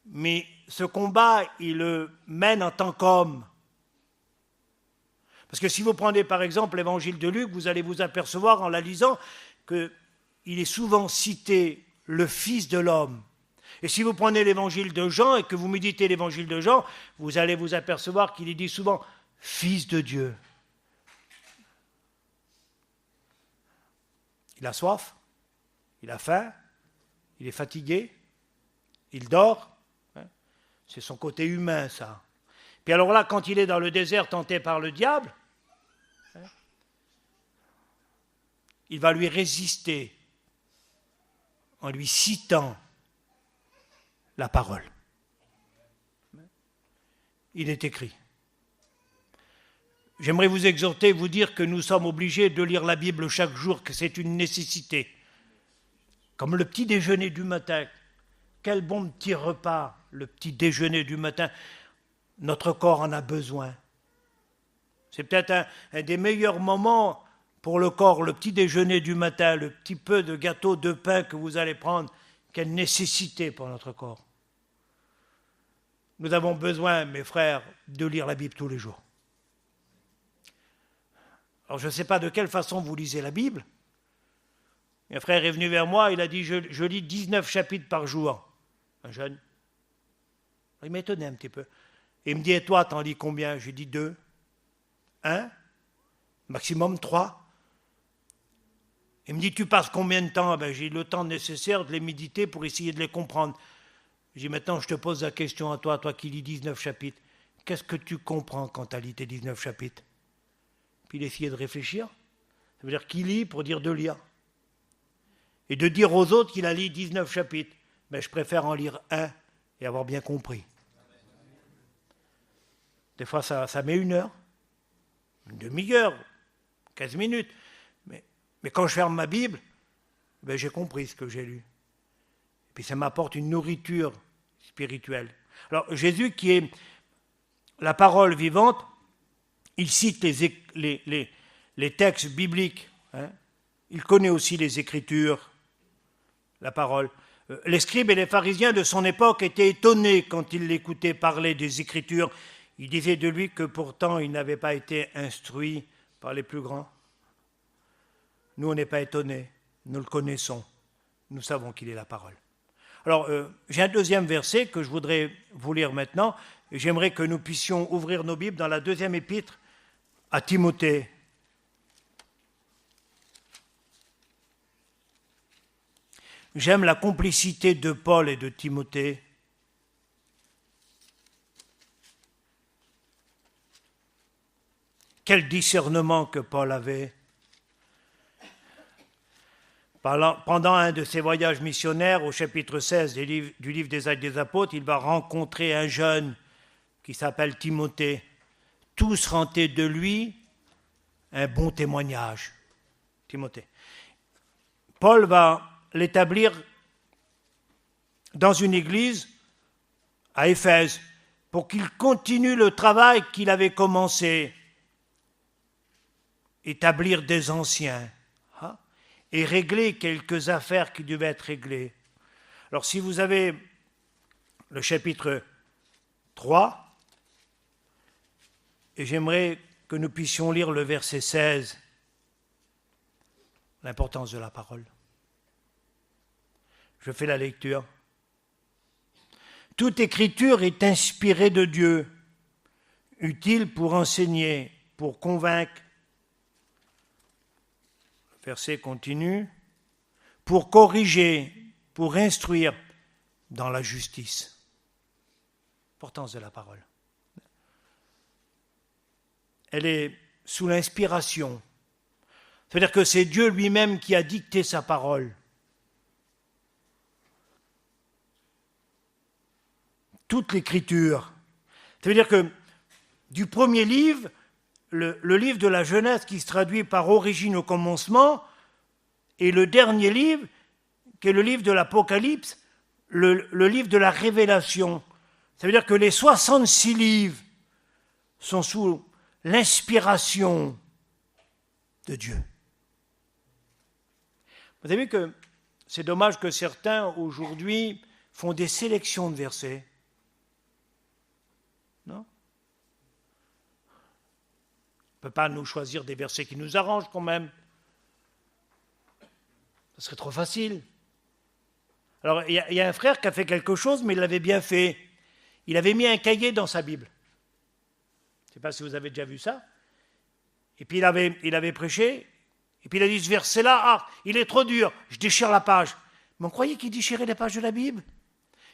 Mais ce combat, il le mène en tant qu'homme. Parce que si vous prenez par exemple l'évangile de Luc, vous allez vous apercevoir en la lisant qu'il est souvent cité le Fils de l'homme. Et si vous prenez l'évangile de Jean et que vous méditez l'évangile de Jean, vous allez vous apercevoir qu'il est dit souvent Fils de Dieu. Il a soif, il a faim, il est fatigué, il dort. C'est son côté humain, ça. Puis alors là, quand il est dans le désert tenté par le diable, il va lui résister en lui citant la parole. Il est écrit. J'aimerais vous exhorter, vous dire que nous sommes obligés de lire la Bible chaque jour, que c'est une nécessité. Comme le petit déjeuner du matin. Quel bon petit repas, le petit déjeuner du matin. Notre corps en a besoin. C'est peut-être un des meilleurs moments pour le corps, le petit déjeuner du matin, le petit peu de gâteau de pain que vous allez prendre. Quelle nécessité pour notre corps. Nous avons besoin, mes frères, de lire la Bible tous les jours. Alors je ne sais pas de quelle façon vous lisez la Bible. Un frère est venu vers moi, il a dit je lis 19 chapitres par jour. Un jeune. Il m'étonnait un petit peu. Il me dit, et toi, t'en lis combien? J'ai dit 2. 1, maximum 3. Il me dit, tu passes combien de temps? J'ai le temps nécessaire de les méditer pour essayer de les comprendre. J'ai dit, maintenant je te pose la question à toi qui lis 19 chapitres. Qu'est-ce que tu comprends quand tu as lu tes 19 chapitres? Puis il essayait de réfléchir. Ça veut dire qu'il lit pour dire de lire. Et de dire aux autres qu'il a lu 19 chapitres. Mais je préfère en lire 1 et avoir bien compris. Des fois, ça met 1 heure, une demi-heure, 15 minutes. Mais quand je ferme ma Bible, j'ai compris ce que j'ai lu. Et puis ça m'apporte une nourriture spirituelle. Alors Jésus, qui est la parole vivante, il cite les textes bibliques. Il connaît aussi les Écritures, la parole. Les scribes et les pharisiens de son époque étaient étonnés quand ils l'écoutaient parler des Écritures. Ils disaient de lui que pourtant il n'avait pas été instruit par les plus grands. Nous, on n'est pas étonnés, nous le connaissons, nous savons qu'il est la parole. Alors, j'ai un deuxième verset que je voudrais vous lire maintenant. J'aimerais que nous puissions ouvrir nos Bibles dans la 2e épître à Timothée. J'aime la complicité de Paul et de Timothée. Quel discernement que Paul avait. Pendant un de ses voyages missionnaires, au chapitre 16 du livre des Actes des Apôtres, il va rencontrer un jeune qui s'appelle Timothée. Tous rendaient de lui un bon témoignage. Timothée. Paul va l'établir dans une église à Éphèse pour qu'il continue le travail qu'il avait commencé, établir des anciens et régler quelques affaires qui devaient être réglées. Alors si vous avez le chapitre 3, et j'aimerais que nous puissions lire le verset 16, l'importance de la parole. Je fais la lecture. Toute écriture est inspirée de Dieu, utile pour enseigner, pour convaincre. Le verset continue. Pour corriger, pour instruire dans la justice. L'importance de la parole. Elle est sous l'inspiration. C'est-à-dire que c'est Dieu lui-même qui a dicté sa parole. Toute l'écriture. Ça veut dire que du premier livre, le livre de la Genèse qui se traduit par origine au commencement, et le dernier livre, qui est le livre de l'Apocalypse, le livre de la Révélation. Ça veut dire que les 66 livres sont sous l'inspiration de Dieu. Vous avez vu que c'est dommage que certains aujourd'hui font des sélections de versets. Non ? On ne peut pas nous choisir des versets qui nous arrangent quand même. Ce serait trop facile. Alors, il y a un frère qui a fait quelque chose, mais il l'avait bien fait. Il avait mis un cahier dans sa Bible. Je ne sais pas si vous avez déjà vu ça. Et puis il avait prêché, et puis il a dit ce verset-là, il est trop dur, je déchire la page. Mais on croyait qu'il déchirait les pages de la Bible.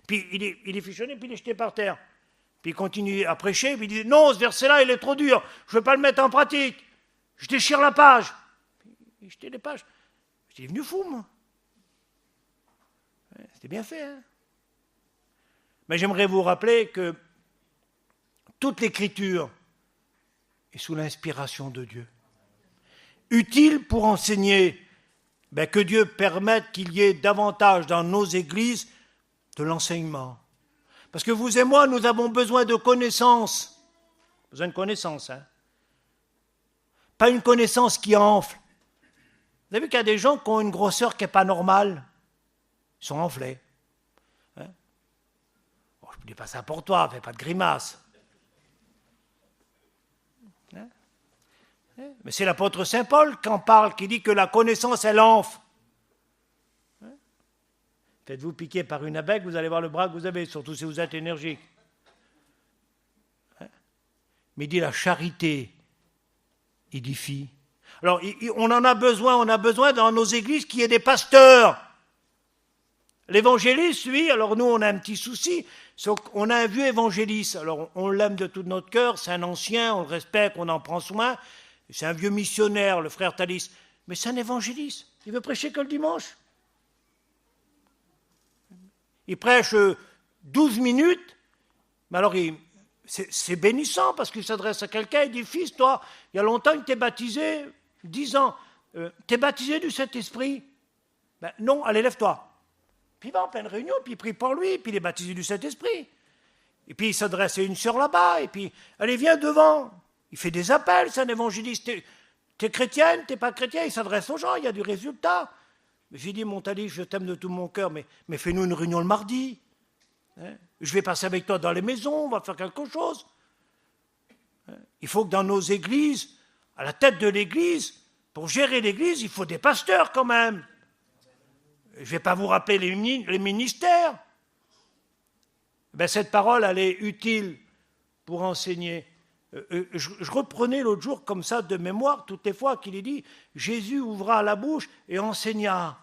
Puis il est fichonné, puis il est jeté par terre. Puis il continue à prêcher, puis il dit non, ce verset-là, il est trop dur, je ne veux pas le mettre en pratique. Je déchire la page. Puis il jetait les pages. J'étais devenu fou, moi. C'était bien fait, hein. Mais j'aimerais vous rappeler que toute l'écriture est sous l'inspiration de Dieu. Utile pour enseigner, que Dieu permette qu'il y ait davantage dans nos églises de l'enseignement. Parce que vous et moi, nous avons besoin de connaissances. Besoin de connaissances, hein. Pas une connaissance qui enfle. Vous avez vu qu'il y a des gens qui ont une grosseur qui n'est pas normale. Ils sont enflés. Hein? Oh, je ne dis pas ça pour toi, fais pas de grimace. Hein? Mais c'est l'apôtre Saint Paul qui en parle, qui dit que la connaissance, elle enfle. Hein? Faites-vous piquer par une abeille, vous allez voir le bras que vous avez, surtout si vous êtes énergique. Hein? Mais il dit la charité édifie. Alors, on en a besoin dans nos églises qu'il y ait des pasteurs. L'évangéliste, lui, alors nous, on a un petit souci, on a un vieux évangéliste. Alors, on l'aime de tout notre cœur, c'est un ancien, on le respecte, on en prend soin. C'est un vieux missionnaire, le frère Thalys. Mais c'est un évangéliste. Il veut prêcher que le dimanche. Il prêche 12 minutes, mais alors c'est bénissant parce qu'il s'adresse à quelqu'un, il dit « Fils, toi, il y a longtemps que tu es baptisé, 10 ans, tu es baptisé du Saint-Esprit ?» Non, allez, lève-toi. Puis il va en pleine réunion, puis il prie pour lui, puis il est baptisé du Saint-Esprit. Et puis il s'adresse à une sœur là-bas, et puis « Allez, viens devant !» Il fait des appels, c'est un évangéliste. T'es chrétienne, t'es pas chrétien, il s'adresse aux gens, il y a du résultat. J'ai dit, mon Thalys, je t'aime de tout mon cœur, mais fais-nous une réunion le mardi. Hein? Je vais passer avec toi dans les maisons, on va faire quelque chose. Hein? Il faut que dans nos églises, à la tête de l'église, pour gérer l'église, il faut des pasteurs quand même. Je ne vais pas vous rappeler les ministères. Cette parole, elle est utile pour enseigner. Je reprenais l'autre jour comme ça de mémoire toutes les fois qu'il est dit Jésus ouvra la bouche et enseigna.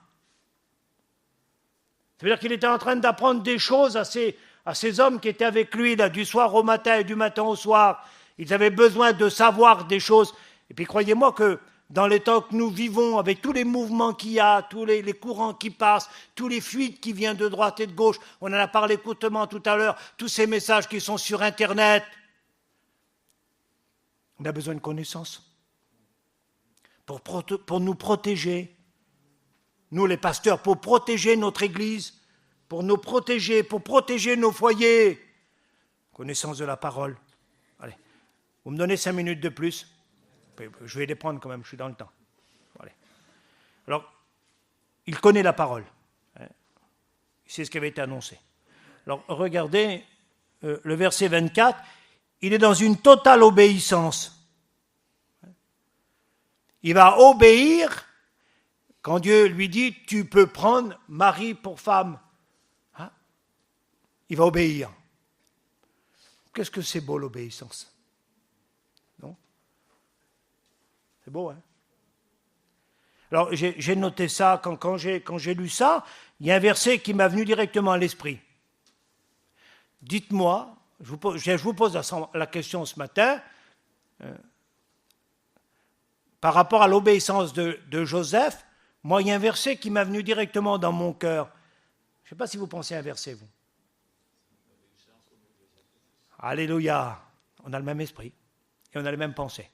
Ça veut dire qu'il était en train d'apprendre des choses à ces hommes qui étaient avec lui là, du soir au matin et du matin au soir. Ils avaient besoin de savoir des choses. Et puis croyez-moi que dans les temps que nous vivons, avec tous les mouvements qu'il y a, tous les courants qui passent, tous les fuites qui viennent de droite et de gauche, on en a parlé courtement tout à l'heure, tous ces messages qui sont sur Internet, on a besoin de connaissances pour nous protéger, nous les pasteurs, pour protéger notre Église, pour nous protéger, pour protéger nos foyers. Connaissance de la parole. Allez, vous me donnez 5 minutes de plus. Je vais les prendre quand même, je suis dans le temps. Allez. Alors, il connaît la parole. Il sait ce qui avait été annoncé. Alors, regardez le verset 24. Il est dans une totale obéissance. Il va obéir quand Dieu lui dit « Tu peux prendre Marie pour femme. » Il va obéir. Qu'est-ce que c'est beau l'obéissance? Non? C'est beau, hein? Alors, j'ai noté ça, quand j'ai lu ça, il y a un verset qui m'est venu directement à l'esprit. Dites-moi, je vous pose la question ce matin, par rapport à l'obéissance de Joseph, moi, il y a un verset qui m'est venu directement dans mon cœur. Je ne sais pas si vous pensez à un verset, vous. Alléluia, on a le même esprit et on a les mêmes pensées.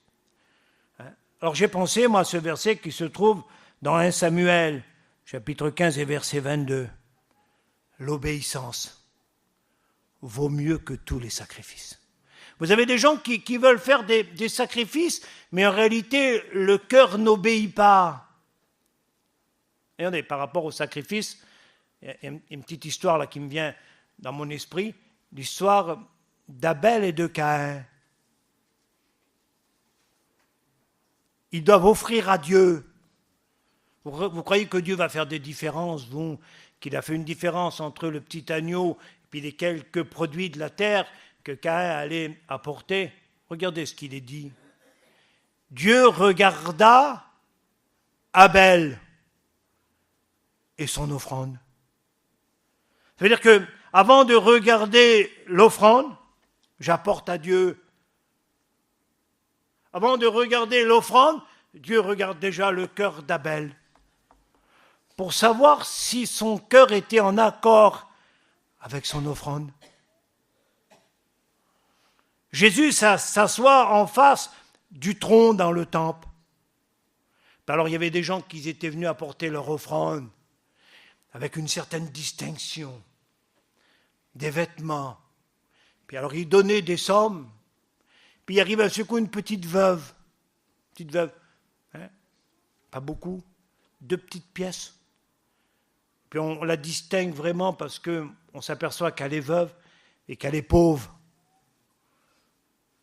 Alors j'ai pensé, moi, à ce verset qui se trouve dans 1 Samuel, chapitre 15 et verset 22. L'obéissance vaut mieux que tous les sacrifices. Vous avez des gens qui veulent faire des sacrifices, mais en réalité, le cœur n'obéit pas. Regardez, par rapport au sacrifice, il y a une petite histoire là qui me vient dans mon esprit, l'histoire d'Abel et de Caïn. Ils doivent offrir à Dieu. Vous croyez que Dieu va faire des différences, vous, qu'il a fait une différence entre le petit agneau et puis les quelques produits de la terre que Caïn allait apporter? Regardez ce qu'il est dit. Dieu regarda Abel et son offrande. Ça veut dire que avant de regarder l'offrande, j'apporte à Dieu. Avant de regarder l'offrande, Dieu regarde déjà le cœur d'Abel pour savoir si son cœur était en accord avec son offrande. Jésus s'assoit en face du trône dans le temple. Alors il y avait des gens qui étaient venus apporter leur offrande avec une certaine distinction, des vêtements. Puis alors il donnait des sommes. Puis il arrive à ce coup une petite veuve, hein, pas beaucoup, 2 petites pièces. Puis on la distingue vraiment parce qu'on s'aperçoit qu'elle est veuve et qu'elle est pauvre.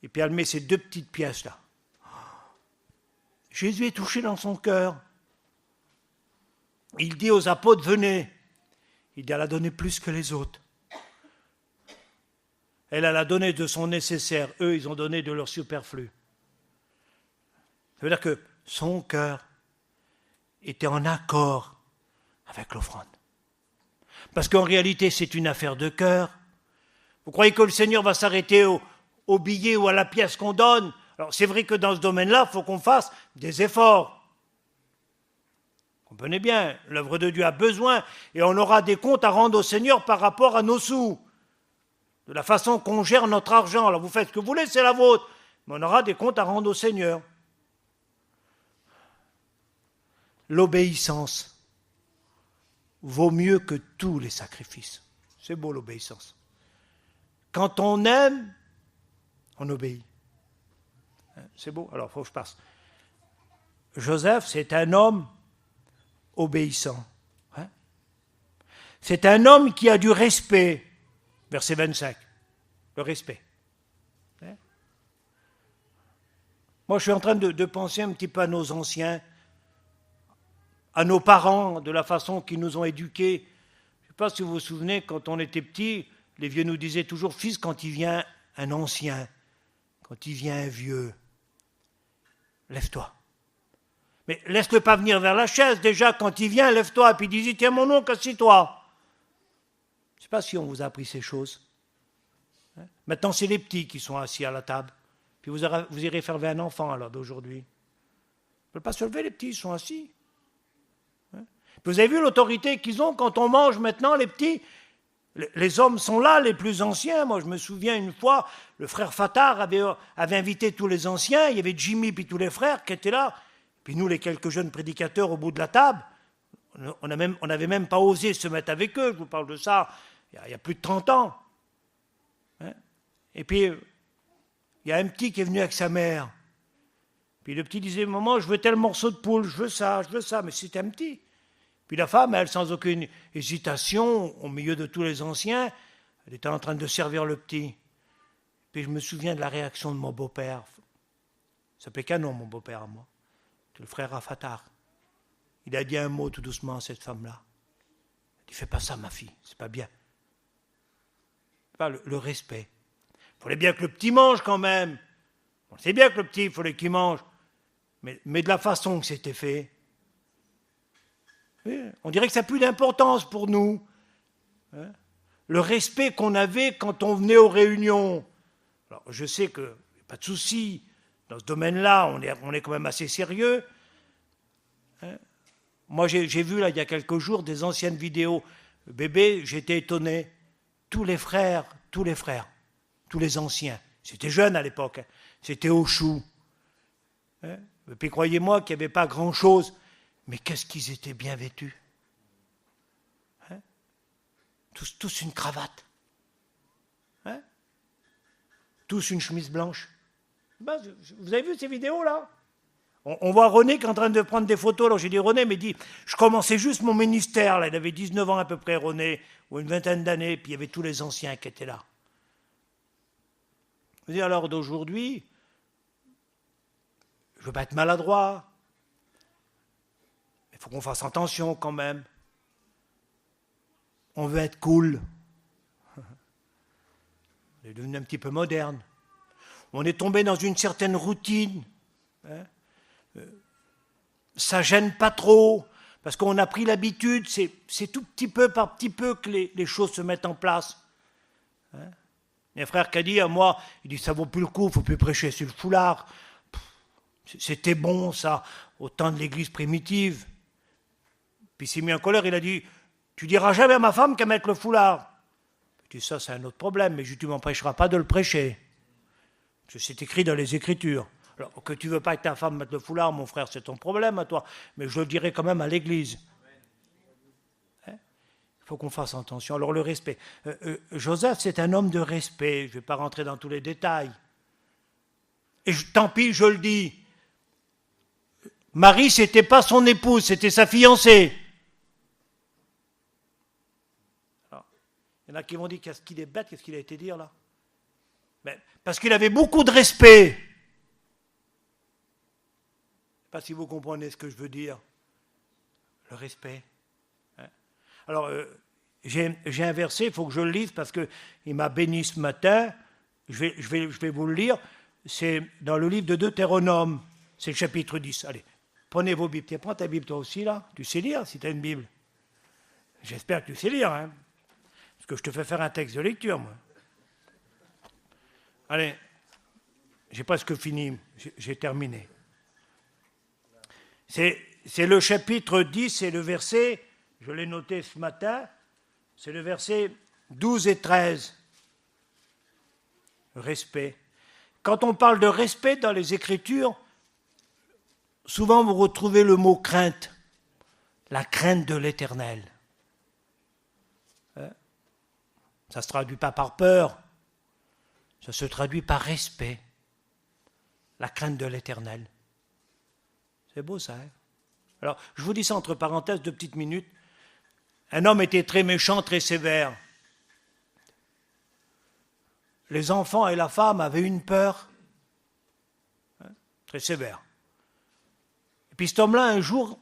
Et puis elle met ces 2 petites pièces-là. Jésus est touché dans son cœur. Il dit aux apôtres, venez. Il dit, elle a donné plus que les autres. Elle a donné de son nécessaire. Eux, ils ont donné de leur superflu. Ça veut dire que son cœur était en accord avec l'offrande. Parce qu'en réalité, c'est une affaire de cœur. Vous croyez que le Seigneur va s'arrêter au billet ou à la pièce qu'on donne? Alors c'est vrai que dans ce domaine-là, il faut qu'on fasse des efforts. Comprenez bien, l'œuvre de Dieu a besoin et on aura des comptes à rendre au Seigneur par rapport à nos sous. De la façon qu'on gère notre argent. Alors vous faites ce que vous voulez, c'est la vôtre. Mais on aura des comptes à rendre au Seigneur. L'obéissance vaut mieux que tous les sacrifices. C'est beau l'obéissance. Quand on aime, on obéit. C'est beau. Alors, il faut que je passe. Joseph, c'est un homme obéissant. C'est un homme qui a du respect. Verset 25, le respect. Moi, je suis en train de penser un petit peu à nos anciens, à nos parents, de la façon qu'ils nous ont éduqués. Je ne sais pas si vous vous souvenez, quand on était petits, les vieux nous disaient toujours, fils, quand il vient un ancien, quand il vient un vieux, lève-toi. Mais laisse-le pas venir vers la chaise, déjà, quand il vient, lève-toi, puis dis, tiens mon oncle, assis-toi. Je ne sais pas si on vous a appris ces choses. Maintenant, c'est les petits qui sont assis à la table. Puis vous irez faire 20 enfants alors d'aujourd'hui. veulent pas se lever, les petits, ils sont assis. Vous avez vu l'autorité qu'ils ont quand on mange maintenant, les petits? Les hommes sont là, les plus anciens. Moi, je me souviens une fois, le frère Fatard avait invité tous les anciens. Il y avait Jimmy puis tous les frères qui étaient là. Puis nous, les quelques jeunes prédicateurs au bout de la table, on n'avait même pas osé se mettre avec eux. Je vous parle de ça il y a plus de 30 ans. Et puis, il y a un petit qui est venu avec sa mère. Puis le petit disait, maman, je veux tel morceau de poule, je veux ça, mais c'était un petit. Puis la femme, elle, sans aucune hésitation, au milieu de tous les anciens, elle était en train de servir le petit. Puis je me souviens de la réaction de mon beau-père. Il s'appelait Canon, mon beau-père à moi. C'est le frère Rafatar. Il a dit un mot tout doucement à cette femme-là. Il dit, fais pas ça, ma fille, c'est pas bien. Pas le respect. Il fallait bien que le petit mange quand même. On sait bien que le petit, il fallait qu'il mange. Mais de la façon que c'était fait. Oui, on dirait que ça n'a plus d'importance pour nous. Le respect qu'on avait quand on venait aux réunions. Alors, je sais qu'il n'y a pas de souci. Dans ce domaine-là, on est quand même assez sérieux. Moi, j'ai vu, là, il y a quelques jours, des anciennes vidéos. Bébé, j'étais étonné. Tous les frères, tous les anciens. C'était jeune à l'époque. C'était au chou. Et puis croyez-moi qu'il n'y avait pas grand-chose. Mais qu'est-ce qu'ils étaient bien vêtus. Tous une cravate. Tous une chemise blanche. Vous avez vu ces vidéos-là? On voit René qui est en train de prendre des photos. Alors j'ai dit, René, mais dit, je commençais juste mon ministère. Là. Il avait 19 ans à peu près, René, ou une vingtaine d'années. Puis il y avait tous les anciens qui étaient là. Vous dites, alors d'aujourd'hui, je ne veux pas être maladroit. Il faut qu'on fasse attention quand même. On veut être cool. On est devenu un petit peu moderne. On est tombé dans une certaine routine. Ça gêne pas trop, parce qu'on a pris l'habitude, c'est tout petit peu par petit peu que les choses se mettent en place. Il y a un frère qui a dit à moi, il dit, ça vaut plus le coup, il ne faut plus prêcher sur le foulard. C'était bon ça, au temps de l'église primitive. Puis il s'est mis en colère, il a dit, tu diras jamais à ma femme qu'à mettre le foulard. Je dis, ça c'est un autre problème, mais tu ne m'empêcheras pas de le prêcher. Parce que c'est écrit dans les Écritures. Alors que tu ne veux pas que ta femme mette le foulard, mon frère, c'est ton problème à toi, mais je le dirai quand même à l'église. Il faut qu'on fasse attention. Alors le respect. Joseph, c'est un homme de respect, je ne vais pas rentrer dans tous les détails. Et tant pis, je le dis. Marie, ce n'était pas son épouse, c'était sa fiancée. Alors, il y en a qui vont dire, qu'est-ce qu'il est bête, qu'est-ce qu'il a été dire là? Mais, parce qu'il avait beaucoup de respect. Je ne sais pas si vous comprenez ce que je veux dire. Le respect. Alors, j'ai un verset, il faut que je le lise parce qu'il m'a béni ce matin. Je vais vous le lire. C'est dans le livre de Deutéronome. C'est le chapitre 10. Allez, prenez vos Bibles. Tiens, prends ta Bible toi aussi, là. Tu sais lire si tu as une Bible. J'espère que tu sais lire, hein. Parce que je te fais faire un texte de lecture, moi. Allez, j'ai presque fini. J'ai terminé. C'est le chapitre 10 et le verset, je l'ai noté ce matin, c'est le verset 12 et 13. Respect. Quand on parle de respect dans les Écritures, souvent vous retrouvez le mot crainte, la crainte de l'Éternel. Ça ne se traduit pas par peur, ça se traduit par respect, la crainte de l'Éternel. C'est beau ça, hein? Alors, je vous dis ça entre parenthèses, 2 petites minutes. Un homme était très méchant, très sévère. Les enfants et la femme avaient une peur, très sévère. Et puis cet homme-là, un jour,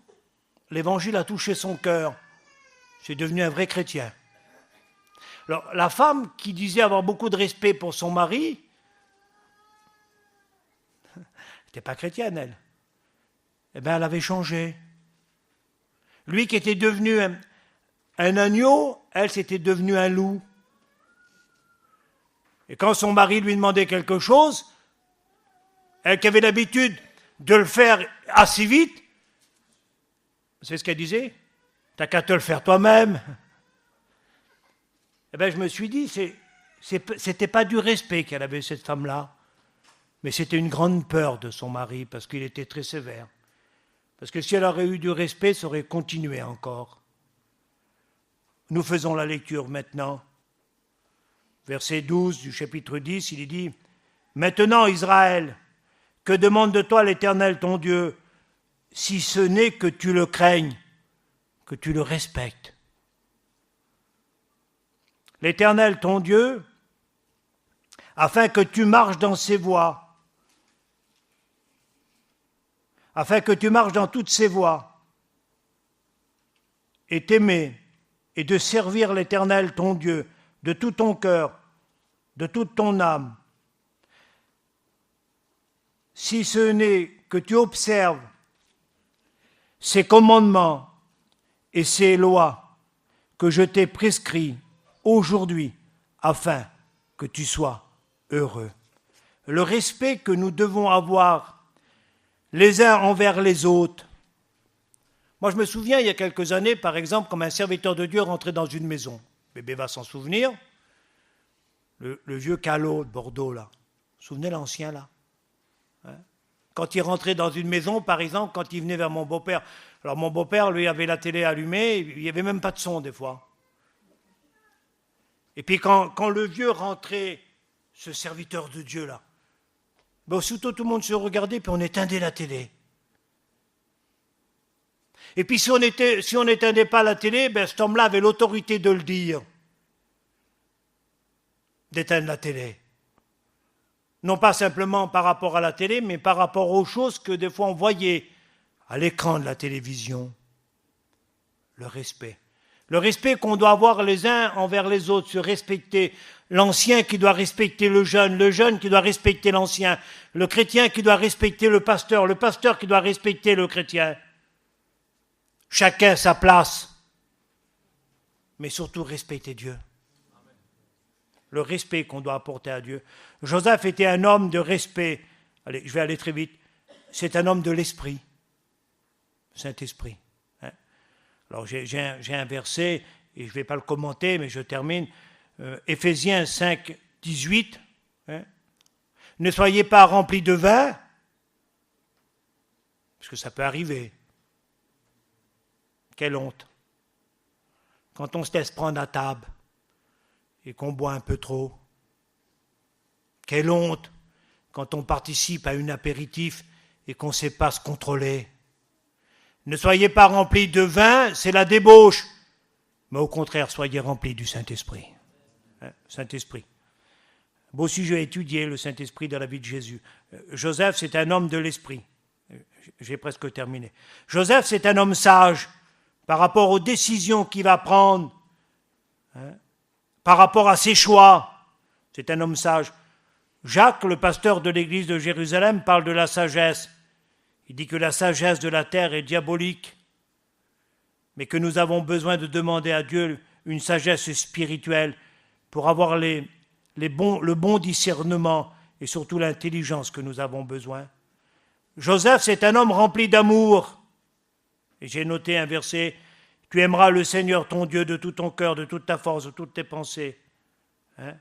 l'évangile a touché son cœur. C'est devenu un vrai chrétien. Alors, la femme qui disait avoir beaucoup de respect pour son mari, n'était pas chrétienne, elle. Eh bien, elle avait changé. Lui qui était devenu un agneau, elle, c'était devenu un loup. Et quand son mari lui demandait quelque chose, elle qui avait l'habitude de le faire assez vite. C'est ce qu'elle disait. T'as qu'à te le faire toi-même. Eh bien, je me suis dit, c'était pas du respect qu'elle avait, cette femme-là, mais c'était une grande peur de son mari, parce qu'il était très sévère. Parce que si elle aurait eu du respect, ça aurait continué encore. Nous faisons la lecture maintenant. Verset 12 du chapitre 10, il est dit « Maintenant, Israël, que demande de toi l'Éternel ton Dieu, si ce n'est que tu le craignes, que tu le respectes. L'Éternel ton Dieu, afin que tu marches dans ses voies, afin que tu marches dans toutes ses voies, et t'aimer, et de servir l'Éternel ton Dieu, de tout ton cœur, de toute ton âme, si ce n'est que tu observes ces commandements et ces lois que je t'ai prescrits aujourd'hui, afin que tu sois heureux. Le respect que nous devons avoir les uns envers les autres. Moi, je me souviens, il y a quelques années, par exemple, comme un serviteur de Dieu rentrait dans une maison. Bébé va s'en souvenir. Le vieux Calot de Bordeaux, là. Vous vous souvenez l'ancien, là, hein? Quand il rentrait dans une maison, par exemple, quand il venait vers mon beau-père. Alors, mon beau-père, lui, avait la télé allumée, il n'y avait même pas de son, des fois. Et puis, quand le vieux rentrait, ce serviteur de Dieu, là, ben, aussitôt, tout le monde se regardait, puis on éteindait la télé. Et puis, si on n'éteindait pas la télé, ben, cet homme-là avait l'autorité de le dire, d'éteindre la télé. Non pas simplement par rapport à la télé, mais par rapport aux choses que des fois on voyait à l'écran de la télévision. Le respect. Le respect qu'on doit avoir les uns envers les autres, se respecter. L'ancien qui doit respecter le jeune qui doit respecter l'ancien, le chrétien qui doit respecter le pasteur qui doit respecter le chrétien. Chacun sa place, mais surtout respecter Dieu. Le respect qu'on doit apporter à Dieu. Joseph était un homme de respect. Allez, je vais aller très vite. C'est un homme de l'esprit. Saint-Esprit. Hein? Alors j'ai un verset, et je ne vais pas le commenter, mais je termine. Éphésiens 5, 18. Hein? Ne soyez pas remplis de vin, parce que ça peut arriver. Quelle honte. Quand on se laisse prendre à table, et qu'on boit un peu trop. Quelle honte quand on participe à un apéritif et qu'on ne sait pas se contrôler. Ne soyez pas remplis de vin, c'est la débauche. Mais au contraire, soyez remplis du Saint-Esprit. Hein, Saint-Esprit. Beau sujet à étudier, le Saint-Esprit dans la vie de Jésus. Joseph, c'est un homme de l'esprit. J'ai presque terminé. Joseph, c'est un homme sage par rapport aux décisions qu'il va prendre. Hein, par rapport à ses choix, c'est un homme sage. Jacques, le pasteur de l'église de Jérusalem, parle de la sagesse. Il dit que la sagesse de la terre est diabolique, mais que nous avons besoin de demander à Dieu une sagesse spirituelle pour avoir le bon discernement et surtout l'intelligence que nous avons besoin. Joseph, c'est un homme rempli d'amour. Et j'ai noté un verset. Tu aimeras le Seigneur ton Dieu de tout ton cœur, de toute ta force, de toutes tes pensées, hein,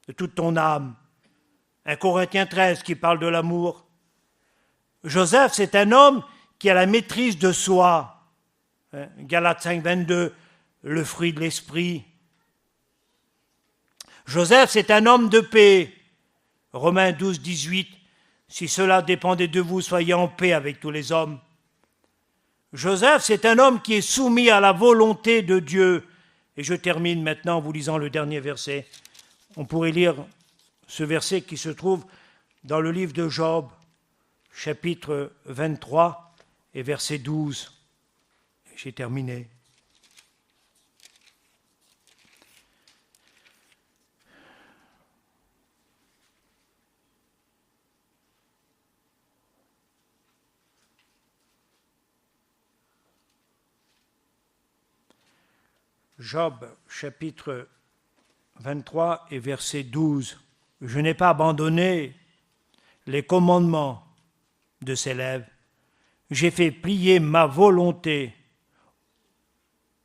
de toute ton âme. 1 Corinthiens 13 qui parle de l'amour. Joseph, c'est un homme qui a la maîtrise de soi. Hein, Galates 5, 22, le fruit de l'esprit. Joseph, c'est un homme de paix. Romains 12, 18, si cela dépendait de vous, soyez en paix avec tous les hommes. Joseph, c'est un homme qui est soumis à la volonté de Dieu. Et je termine maintenant en vous lisant le dernier verset. On pourrait lire ce verset qui se trouve dans le livre de Job, chapitre 23 et verset 12. J'ai terminé. Job, chapitre 23 et verset 12. Je n'ai pas abandonné les commandements de ses lèvres. J'ai fait plier ma volonté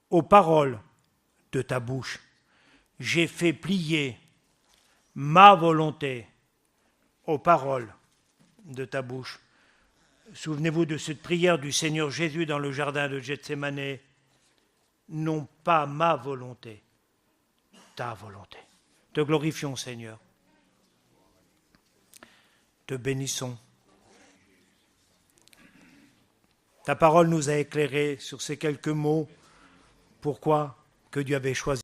aux paroles de ta bouche. J'ai fait plier ma volonté aux paroles de ta bouche. Souvenez-vous de cette prière du Seigneur Jésus dans le jardin de Gethsémane. Non pas ma volonté, ta volonté. Te glorifions, Seigneur. Te bénissons. Ta parole nous a éclairés sur ces quelques mots. Pourquoi que Dieu avait choisi